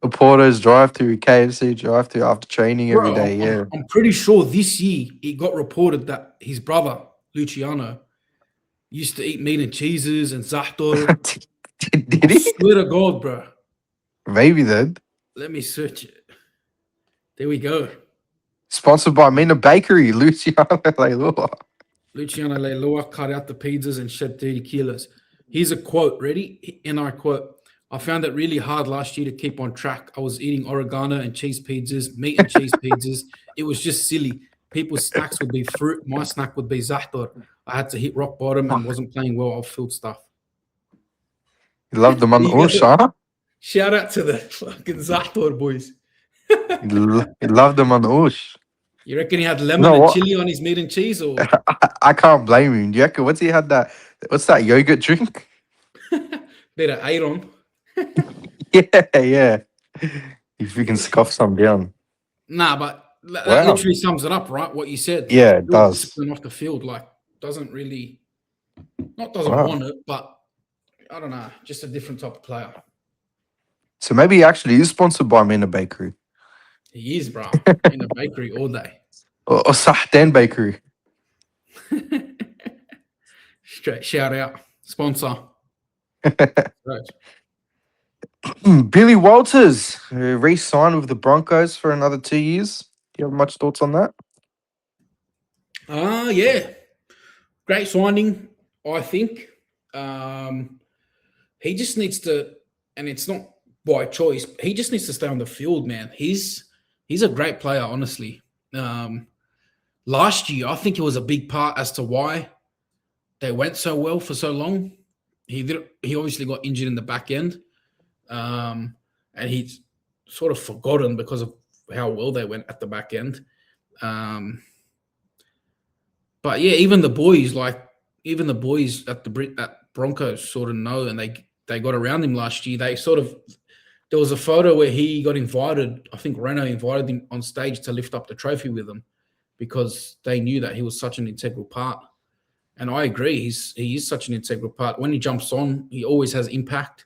A Porto's drive-through, KFC drive-through after training every day. Yeah, I'm pretty sure this year it got reported that his brother Luciano Used to eat meat and cheeses and zahtor. I Did he? swear to God, bro. Maybe then. Let me search it. There we go. Sponsored by Mina Bakery, Luciano Leilua. Luciano Leilua cut out the pizzas and shed 30 kilos. Here's a quote. Ready? And I quote, I found it really hard last year to keep on track. I was eating oregano and cheese pizzas, meat and cheese pizzas. It was just silly. People's snacks would be fruit. My snack would be zahtor. I had to hit rock bottom and wasn't playing well off field stuff. You love them on the You Ush, go. huh? Shout out to the fucking zahtor boys. You love them on the Ush. You reckon he had You lemon know and what? chili on his meat and cheese, or I can't blame him. Do you reckon, what's he had that? What's that yogurt drink? better ate on? Yeah. If you can scoff some down. Nah, but that Wow. literally sums it up, right? What you said. Yeah, it Real does. discipline off the field, like doesn't Wow. want it, but I don't know, just a different type of player. So maybe he actually is sponsored by Mina Bakery. He is, bro, in a bakery all day. Or Sahden Bakery. Straight shout out, sponsor. Right. Billy Walters re-signed with the Broncos for another 2 years. Do you have much thoughts on that? Yeah, great signing, I think. He just needs to, and it's not by choice. He just needs to stay on the field, man. He's a great player, honestly. Last year, I think it was a big part as to why they went so well for so long. He obviously got injured in the back end, and he's sort of forgotten because of how well they went at the back end. But yeah, even the boys at Broncos sort of know, and they got around him last year. There was a photo where he got invited. I think Reno invited him on stage to lift up the trophy with him because they knew that he was such an integral part. And I agree, he is such an integral part. When he jumps on, he always has impact.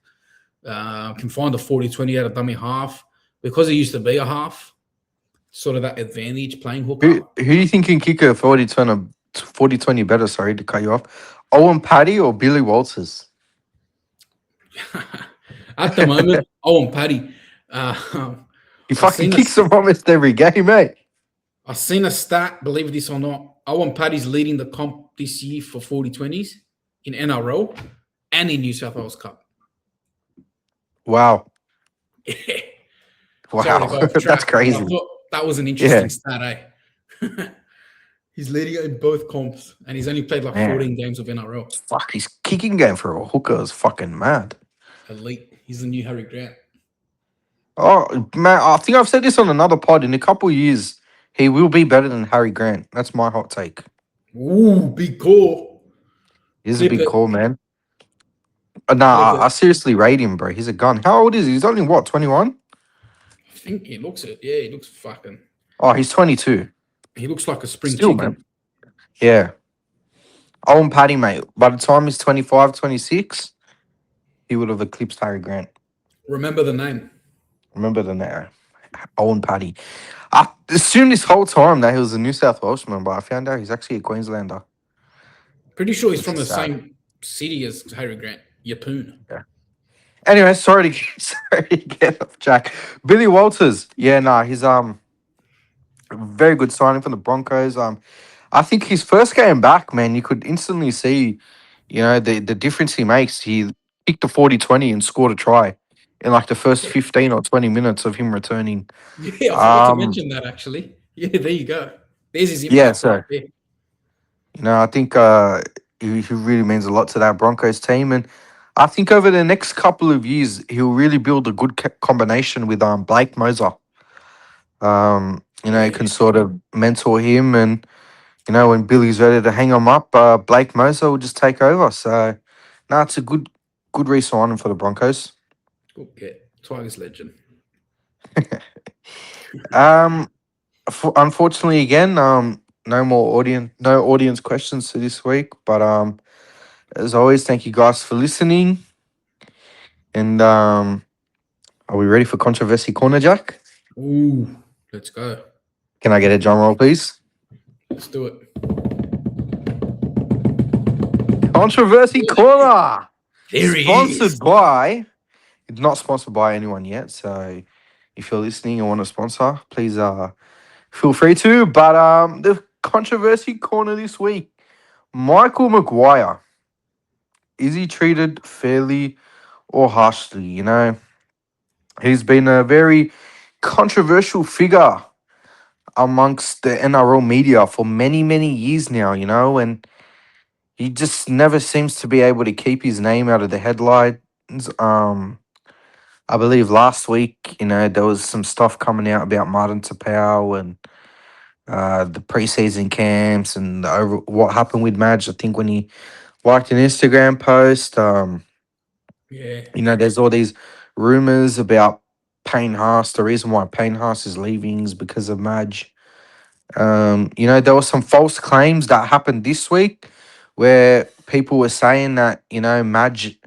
Can find a 40-20 out of dummy half because he used to be a half. Sort of that advantage playing hooker. Who do you think can kick a 40-20 better? Sorry to cut you off. Owen Paddy or Billy Walters? At the moment, Owen Paddy. He fucking kicks them almost every game, mate. I've seen a stat, believe this or not. Owen Paddy's leading the comp this year for 40-20s in NRL and in New South Wales Cup. Wow. Wow. That's crazy. I thought that was an interesting stat, eh? He's leading it in both comps, and he's only played like 14 games of NRL. Fuck, his kicking game for a hooker is fucking mad. Elite. He's the new Harry Grant. Oh, man, I think I've said this on another pod. In a couple of years, he will be better than Harry Grant. That's my hot take. Ooh, big call. He's a big call, man. Nah, I seriously rate him, bro. He's a gun. How old is he? He's only, what, 21? I think he looks it. Yeah, he looks fucking... Oh, he's 22. He looks like a spring Still, chicken. man. Yeah. Owen Paddy, mate. By the time he's 25, 26, he would have eclipsed Harry Grant. Remember the name. Remember the name. Owen Paddy. I assumed this whole time that he was a New South Welshman, but I found out he's actually a Queenslander. Pretty sure he's from the same city as Harry Grant. Yapoon. Yeah. Anyway, sorry to get off track. Billy Walters. Yeah, nah, he's very good signing from the Broncos. I think his first game back, man, you could instantly see, the difference he makes. He kicked the 40-20 and scored a try in like the first 15 or 20 minutes of him returning. Yeah, I forgot to mention that actually. Yeah, there you go. There's his impact. Yeah, so I think he really means a lot to that Broncos team, and I think over the next couple of years he'll really build a good combination with Blake Moser. He can sort of mentor him, and when Billy's ready to hang him up, Blake Moser will just take over. So, it's a good re-signing for the Broncos. Okay, Tigers legend. Unfortunately, again, no audience questions for this week. But as always, thank you guys for listening. And are we ready for Controversy Corner, Jack? Ooh, let's go. Can I get a drum roll, please? Let's do it. Controversy Corner, There he sponsored is. by. It's not sponsored by anyone yet, so if you're listening and want to sponsor, please feel free to. But the controversy corner this week, Michael Maguire, is he treated fairly or harshly? He's been a very controversial figure amongst the NRL media for many, many years now, and he just never seems to be able to keep his name out of the headlines. Um, I believe last week, there was some stuff coming out about Martin Tapau and the preseason camps and what happened with Madge. I think when he liked an Instagram post, Yeah. there's all these rumors about Payne Haas. The reason why Payne Haas is leaving is because of Madge. There were some false claims that happened this week where people were saying that, Madge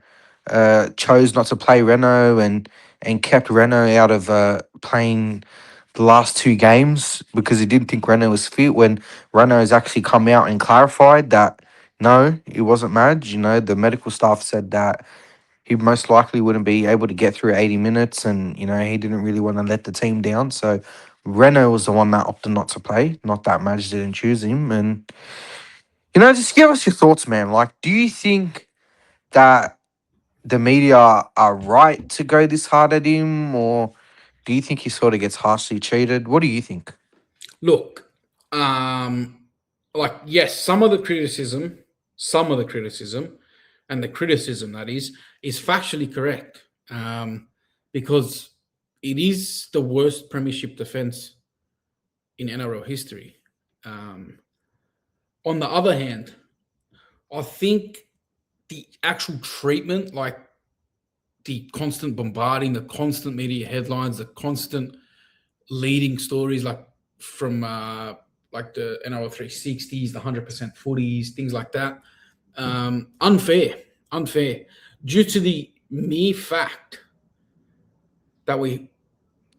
chose not to play Renault and kept Renault out of playing the last two games because he didn't think Renault was fit when Renault has actually come out and clarified that no, it wasn't Madge. The medical staff said that he most likely wouldn't be able to get through 80 minutes and, he didn't really want to let the team down. So Renault was the one that opted not to play, not that Madge didn't choose him. And, just give us your thoughts, man. Like, do you think that the media are right to go this hard at him, or do you think he sort of gets harshly treated? What do you think? Look, like yes, some of the criticism, and the criticism that is factually correct, because it is the worst premiership defense in NRL history. Um, on the other hand, I think the actual treatment, like the constant bombarding, the constant media headlines, the constant leading stories, like from like the NRL 360s, the 100% footies, things like that. Unfair, due to the mere fact that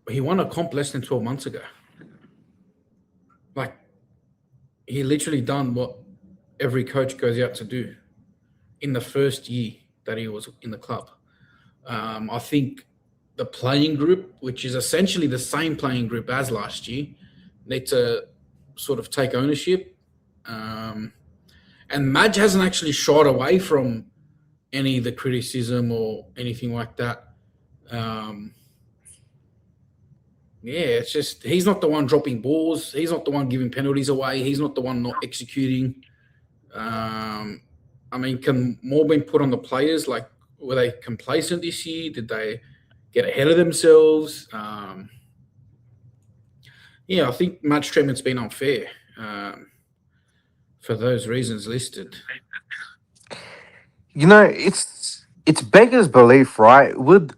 he won a comp less than 12 months ago. Like he literally done what every coach goes out to do in the first year that he was in the club. I think the playing group, which is essentially the same playing group as last year, need to sort of take ownership. Um, and Madge hasn't actually shied away from any of the criticism or anything like that. Um, yeah, it's just he's not the one dropping balls. He's not the one giving penalties away. He's not the one not executing. Um, I mean, can more be put on the players? Like, were they complacent this year? Did they get ahead of themselves? Yeah, I think match treatment's been unfair for those reasons listed. It's beggars belief, right? Would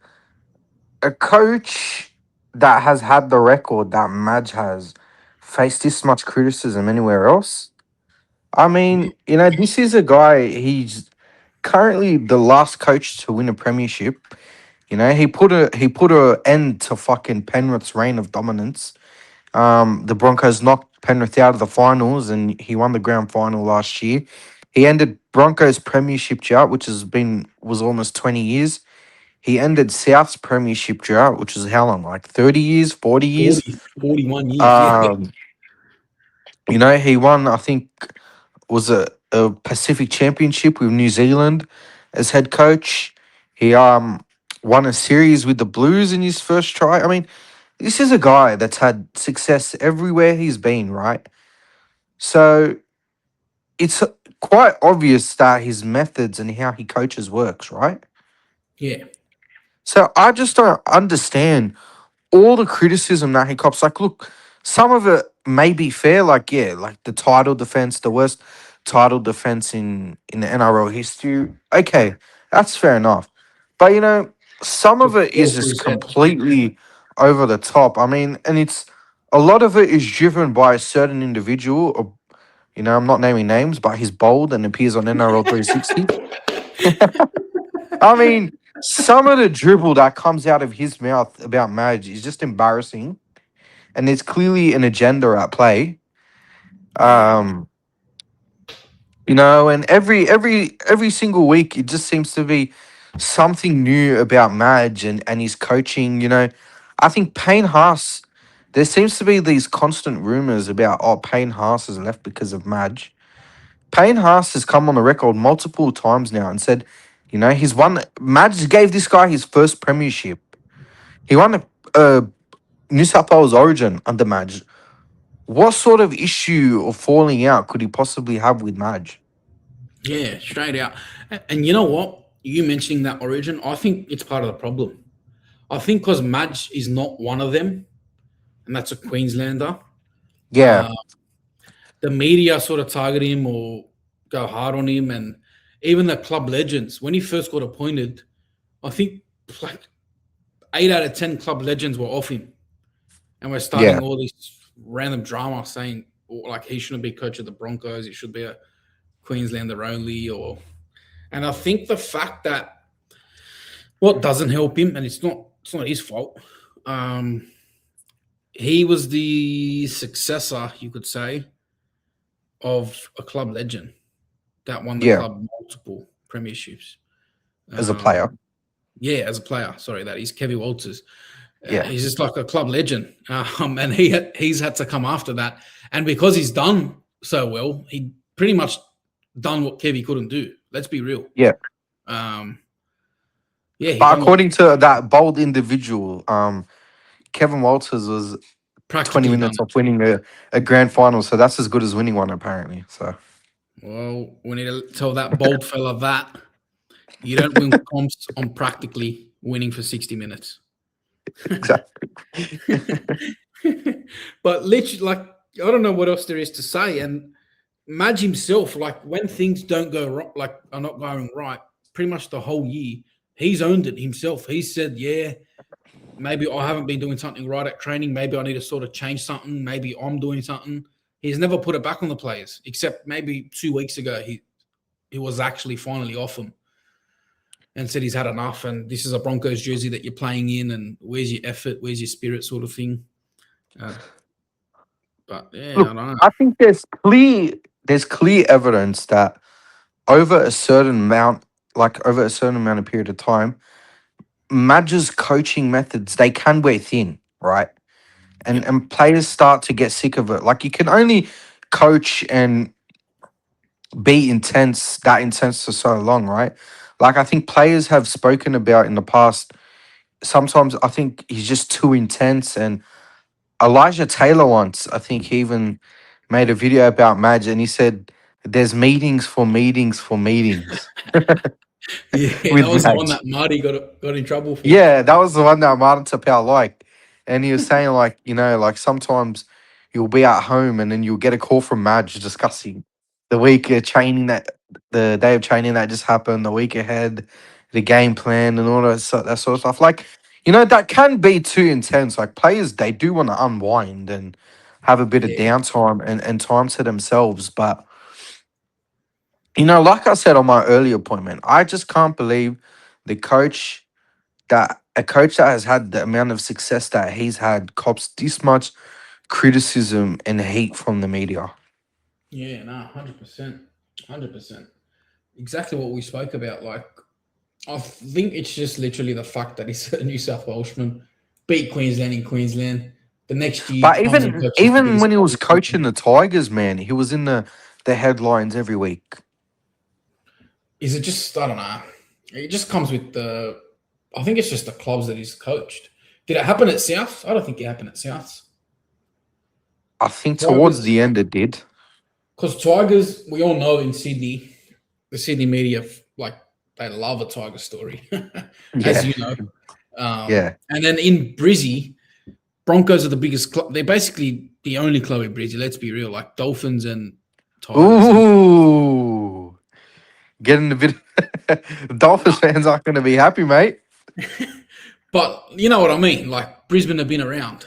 a coach that has had the record that Madge has face this much criticism anywhere else? I mean, this is a guy, he's currently the last coach to win a premiership. He put a end to fucking Penrith's reign of dominance. The Broncos knocked Penrith out of the finals and he won the grand final last year. He ended Broncos premiership drought, which was almost 20 years. He ended South's premiership drought, which is how long? Like 30 years, 40 years. 41 years, yeah. Um, he won, I think, was a Pacific Championship with New Zealand as head coach. He won a series with the Blues in his first try. I mean, this is a guy that's had success everywhere he's been, right? So it's quite obvious that his methods and how he coaches works, right? Yeah. So I just don't understand all the criticism that he cops. Like, look, some of it may be fair. Like, yeah, like the title defense, the worst title defense in the NRL history. Okay, that's fair enough. But some of Took it is balls to just his head. completely over the top. I mean, and it's a lot of it is driven by a certain individual. Or, I'm not naming names, but he's bold and appears on NRL 360. I mean, some of the dribble that comes out of his mouth about marriage is just embarrassing, and there's clearly an agenda at play. Yeah. Um, And every single week it just seems to be something new about Madge and his coaching. I think Payne Haas. There seems to be these constant rumors about Payne Haas has left because of Madge. Payne Haas has come on the record multiple times now and said, he's won. Madge gave this guy his first premiership. He won a New South Wales Origin under Madge. What sort of issue or falling out could he possibly have with Madge? Yeah, straight out. And you know what? You mentioning that origin, I think it's part of the problem. I think because Madge is not one of them, and that's a Queenslander. Yeah, Uh, the media sort of target him or go hard on him, and even the club legends. When he first got appointed, I think like 8 out of 10 club legends were off him, and we're yeah. starting all this random drama saying like he shouldn't be coach of the Broncos. He should be a Queenslander only, and I think the fact that what doesn't help him, and it's not his fault. Um, he was the successor, you could say, of a club legend that won the Yeah, club multiple premierships. as a player. Yeah, as a player. Sorry, that is Kevin Walters. Yeah, He's just like a club legend, and he's had to come after that. And because he's done so well, he pretty much done what Kevy couldn't do. Let's be real. yeah. Um, yeah, he But done what according to that bold individual, Kevin Walters was 20 practically done minutes it. off winning a grand final, so that's as good as winning one, apparently. So Well, we need to tell that bold fella that you don't win comps on practically winning for 60 minutes. exactly. But literally, like, I don't know what else there is to say. And Madge himself, like, when things don't go right, like, are not going right, pretty much the whole year, he's owned it himself. He said, yeah, maybe I haven't been doing something right at training. Maybe I need to sort of change something. Maybe I'm doing something. He's never put it back on the players, except maybe 2 weeks ago, he was actually finally off them and said he's had enough. And this is a Broncos jersey that you're playing in, and where's your effort? Where's your spirit, sort of thing. Uh, but yeah, I Look, don't know. I think there's clear evidence that over a certain amount, over a certain amount of period of time, Madge's coaching methods they can wear thin, right? And Yep. and players start to get sick of it. Like you can only coach and be that intense for so long, right? Like I think players have spoken about in the past. Sometimes I think he's just too intense. And Elijah Taylor once, I think he even made a video about Madge, and he said there's meetings for meetings for meetings Yeah, that with was the one Madge. that Marty got in trouble for. Yeah, that was the one that Martin Tapau liked. And he was saying, like, sometimes you'll be at home and then you'll get a call from Madge discussing the week of training the day of training that just happened, the week ahead, the game plan, and all that sort of stuff. Like, that can be too intense. Like, players, they do want to unwind and have a bit of Yeah, downtime and time to themselves. But, like I said on my earlier appointment, I just can't believe the coach that a coach that has had the amount of success that he's had cops this much criticism and hate from the media. yeah, no, 100%, 100%. Exactly what we spoke about. Like, I think it's just literally the fact that he's a New South Welshman, beat Queensland in Queensland. The next year But comes and even coaches the even biggest when he club was in the country. coaching the Tigers, man, he was in the headlines every week. Is it just, I don't know. It just comes with I think it's just the clubs that he's coached. Did it happen at South? I don't think it happened at South. I think towards Tigers, the end it did. because Tigers, we all know in Sydney, the Sydney media, like, they love a Tiger story, as Yeah, you know. yeah. And then in Brizzy, Broncos are the biggest club. They're basically the only club in Brizzy, let's be real, like Dolphins and Tigers. Ooh, getting a bit. Dolphins fans aren't going to be happy, mate. But you know what I mean? Like, Brisbane have been around.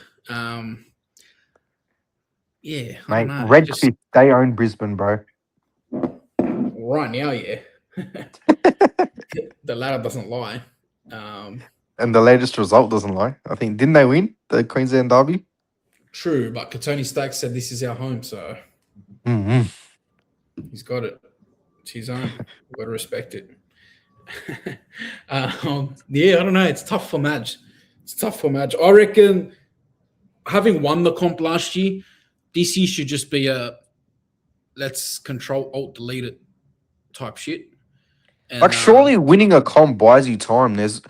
Yeah, I don't Mate, know. Just Redcliffe, they own Brisbane, bro. right now, yeah. The latter doesn't lie. And the latest result doesn't lie. I think didn't they win the Queensland Derby? True, but Katoni Stokes said this is our home, so Mm-hmm. he's got it. It's his own. We've got to respect it. Yeah, I don't know. It's tough for Madge. It's tough for Madge. I reckon having won the comp last year, this year should just be a let's control alt delete it type shit. And Like, surely winning a comp buys you time. There's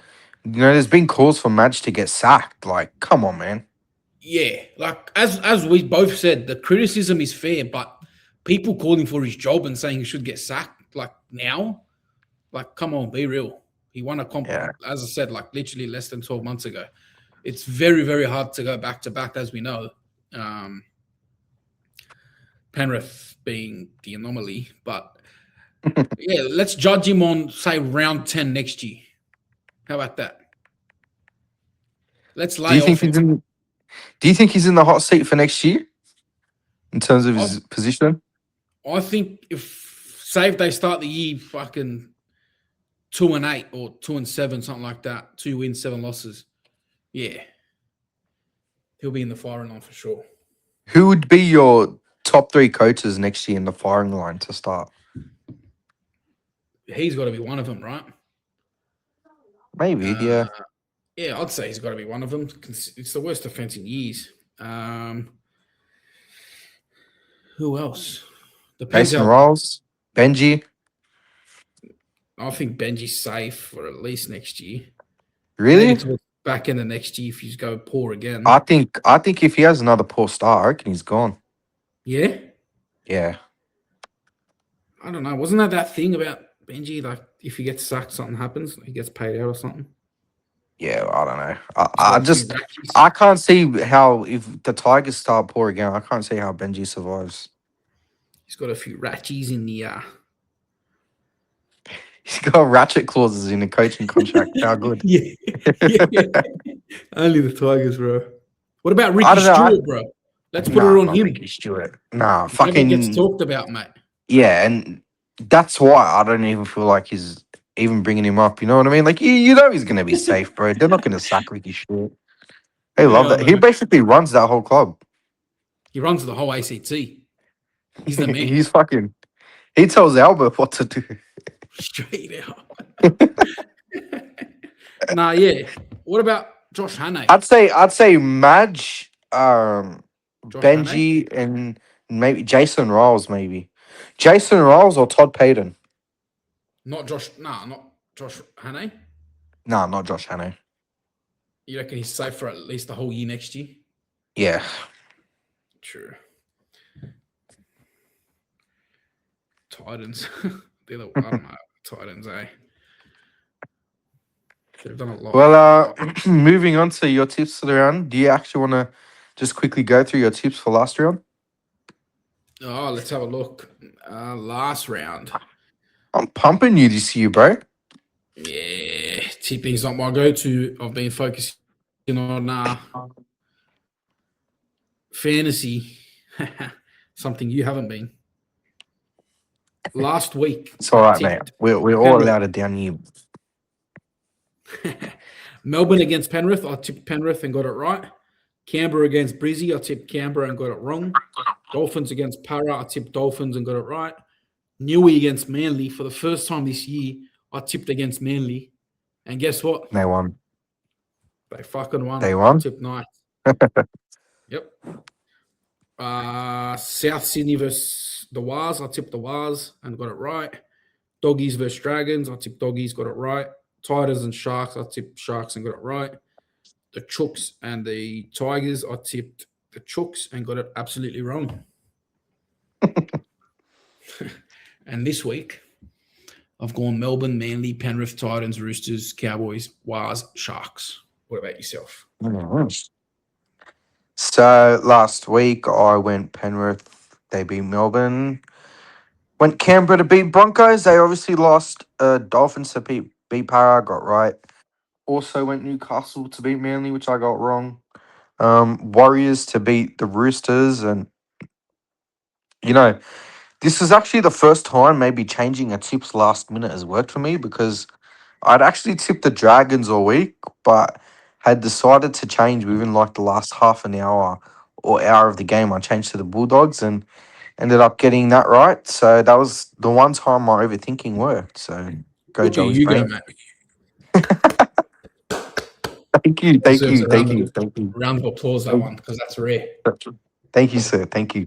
been calls for Madge to get sacked. Like, come on, man. yeah, like as we both said, the criticism is fair, but people calling for his job and saying he should get sacked like now, like come on, be real. He won a comp, Yeah. as I said, like literally less than 12 months ago. It's very, very hard to go back to back, as we know. Penrith being the anomaly, but yeah, let's judge him on say round 10 next year. How about that? Let's Do lay you think off he's him. in? Do you think he's in the hot seat for next year in terms of I, his position? I think if say if they start the year fucking 2-8 or 2-7, something like that, 2 wins, 7 losses, yeah, he'll be in the firing line for sure. Who would be your top 3 coaches next year in the firing line to start? He's got to be one of them, right? Maybe, yeah. Yeah, I'd say he's got to be one of them. It's the worst defense in years. Who else? Depends Mason how. Riles, Benji. I think Benji's safe for at least next year. Maybe Really? to the back end of next year if you go poor again. I think if he has another poor start, I reckon he's gone. Yeah? Yeah. I don't know. Wasn't that thing about Benji? Like, if he gets sacked, something happens. He gets paid out or something. Yeah, I don't know. He's got I a few just ratchets. I can't see how if the Tigers start poor again, I can't see how Benji survives. He's got a few ratchies in the. He's got ratchet clauses in a coaching contract. How good? Yeah. Yeah. Only the Tigers, bro. What about I Ricky don't know. Stewart, bro? Let's put Nah, it on not him. Ricky Stewart. Nah, Never gets fucking talked about, mate. yeah, and that's why I don't even feel like he's even bringing him up. You know what I mean? Like you know he's gonna be safe, bro. They're not gonna sack Ricky Stewart. They love Yeah, I that. He know. basically runs that whole club. He runs the whole ACT. He's the man. He's fucking. He tells Albert what to do. Straight out. Nah, yeah. What about Josh Hannay? I'd say Madge, Josh Hannay? Benji, and maybe Jason Riles. Maybe Jason Riles or Todd Payton. Not Josh. Nah, not Josh Hannay. Nah, not Josh Hannay. You reckon he's safe for at least the whole year next year? Yeah. True. Titans. I don't know. Titans, eh? They've done a lot. Well, moving on to your tips for the round. Do you actually want to just quickly go through your tips for last round? Oh, let's have a look. Last round. I'm pumping you this year, bro. Yeah, tipping's not my go-to. I've been focusing on fantasy. Something you haven't been. Last week, It's all I right, mate. tipped We're all allowed it down here. Melbourne against Penrith. I tipped Penrith and got it right. Canberra against Brizzy. I tipped Canberra and got it wrong. Dolphins against Para. I tipped Dolphins and got it right. Newey against Manly. For the first time this year, I tipped against Manly. And guess what? They won. They fucking won. They won? I tipped nice. Yep. South Sydney versus the Wars. I tipped the Wars and got it right. Doggies versus Dragons. I tipped Doggies, got it right. Tigers and Sharks. I tipped Sharks and got it right. The Chooks and the Tigers. I tipped the Chooks and got it absolutely wrong. And this week, I've gone Melbourne, Manly, Penrith, Titans, Roosters, Cowboys, Wars, Sharks. What about yourself? So last week I went Penrith. They beat Melbourne. Went Canberra to beat Broncos. They obviously lost. Dolphins to beat Para. Got right. Also went Newcastle to beat Manly, which I got wrong. Warriors to beat the Roosters, and this is actually the first time maybe changing a tips last minute has worked for me because I'd actually tipped the Dragons all week, but had decided to change within like the last half an hour or hour of the game. I changed to the Bulldogs, and ended up getting that right. So that was the one time my overthinking worked. So go Look at Joey's you go, brain. mate. Thank you, thank Deserves you, a thank you, thank you. round of applause, that one, because that's rare. Thank you, sir. Thank you.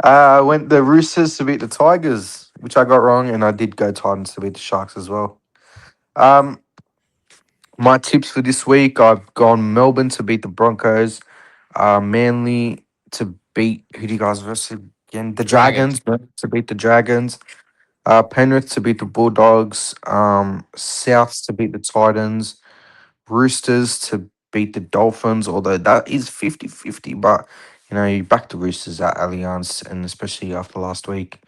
Went the Roosters to beat the Tigers, which I got wrong, and I did go Titans to beat the Sharks as well. Um, my tips for this week, I've gone Melbourne to beat the Broncos, Manly to beat who do you guys versus again? The Dragons. Dragons to beat the Dragons, Penrith to beat the Bulldogs, Souths to beat the Titans, Roosters to beat the Dolphins, although that is 50-50, but you back the Roosters at Allianz, and especially after last week.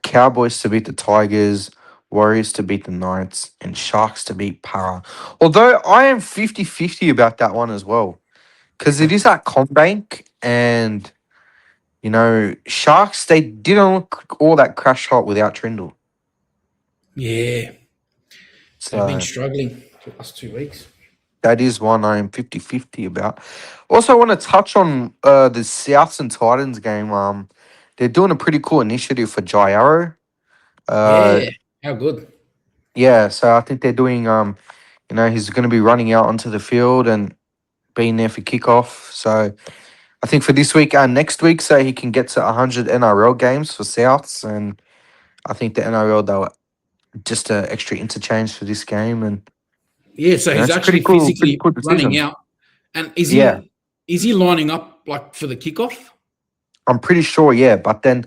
Cowboys to beat the Tigers, Warriors to beat the Knights, and Sharks to beat Para. Although I am 50-50 about that one as well, because it is at Combank, and Sharks, they didn't look all that crash hot without Trindle. Yeah, they've been So struggling for the last 2 weeks. that is one I am 50-50 about. Also, I want to touch on the Souths and Titans game. They're doing a pretty cool initiative for Jai Arrow. Uh, Yeah, how good. yeah, so I think they're doing he's going to be running out onto the field and being there for kickoff. So I think for this week and next week, so he can get to 100 NRL games for Souths, and I think the NRL they'll just extra interchange for this game, and Yeah, so he's it's a pretty actually pretty physically cool running decision. out. And is Yeah, he lining up like for the kickoff I'm pretty sure. Yeah, but then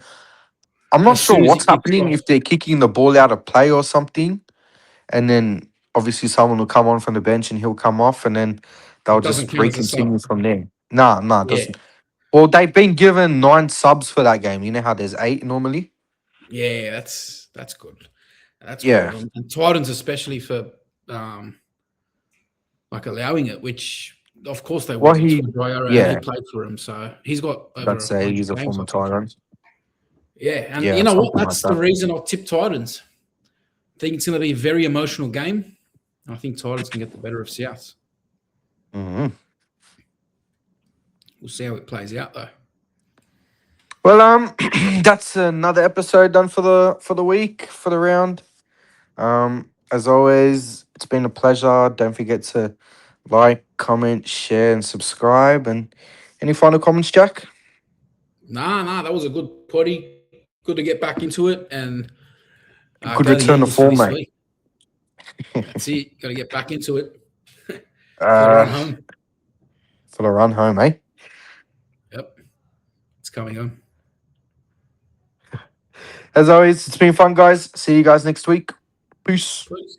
I'm not as sure soon as he what's kicks happening off? if they're kicking the ball out of play or something, and then obviously someone will come on from the bench and he'll come off, and then they'll It doesn't just count as a recontinue sub. from there. Nah, nah, it Yeah, doesn't. Well, they've been given 9 subs for that game. You know how there's 8 normally? yeah, that's good. That's good of Yeah. them, and Titans especially for um, like allowing it, which of course they Well, would. It's for Jairo, and he yeah, played for him, so he's got over let's say 100 he's a games, former I think. Tyrant. Yeah, and you Yeah, know what? something like That's the that. reason I'll tip Titans. I think it's going to be a very emotional game. I think Titans can get the better of South. Hmm. We'll see how it plays out, though. Well, that's another episode done for the week for the round. As always, it's been a pleasure. Don't forget to like, comment, share, and subscribe. And any final comments, Jack? Nah, that was a good potty. Good to get back into it and go Good the return Eagles to for this form, week. mate. That's it. Got to get back into it for the run uh, home. for the run home, eh? Yep, it's coming home. As always, it's been fun, guys. See you guys next week. Peace. Peace.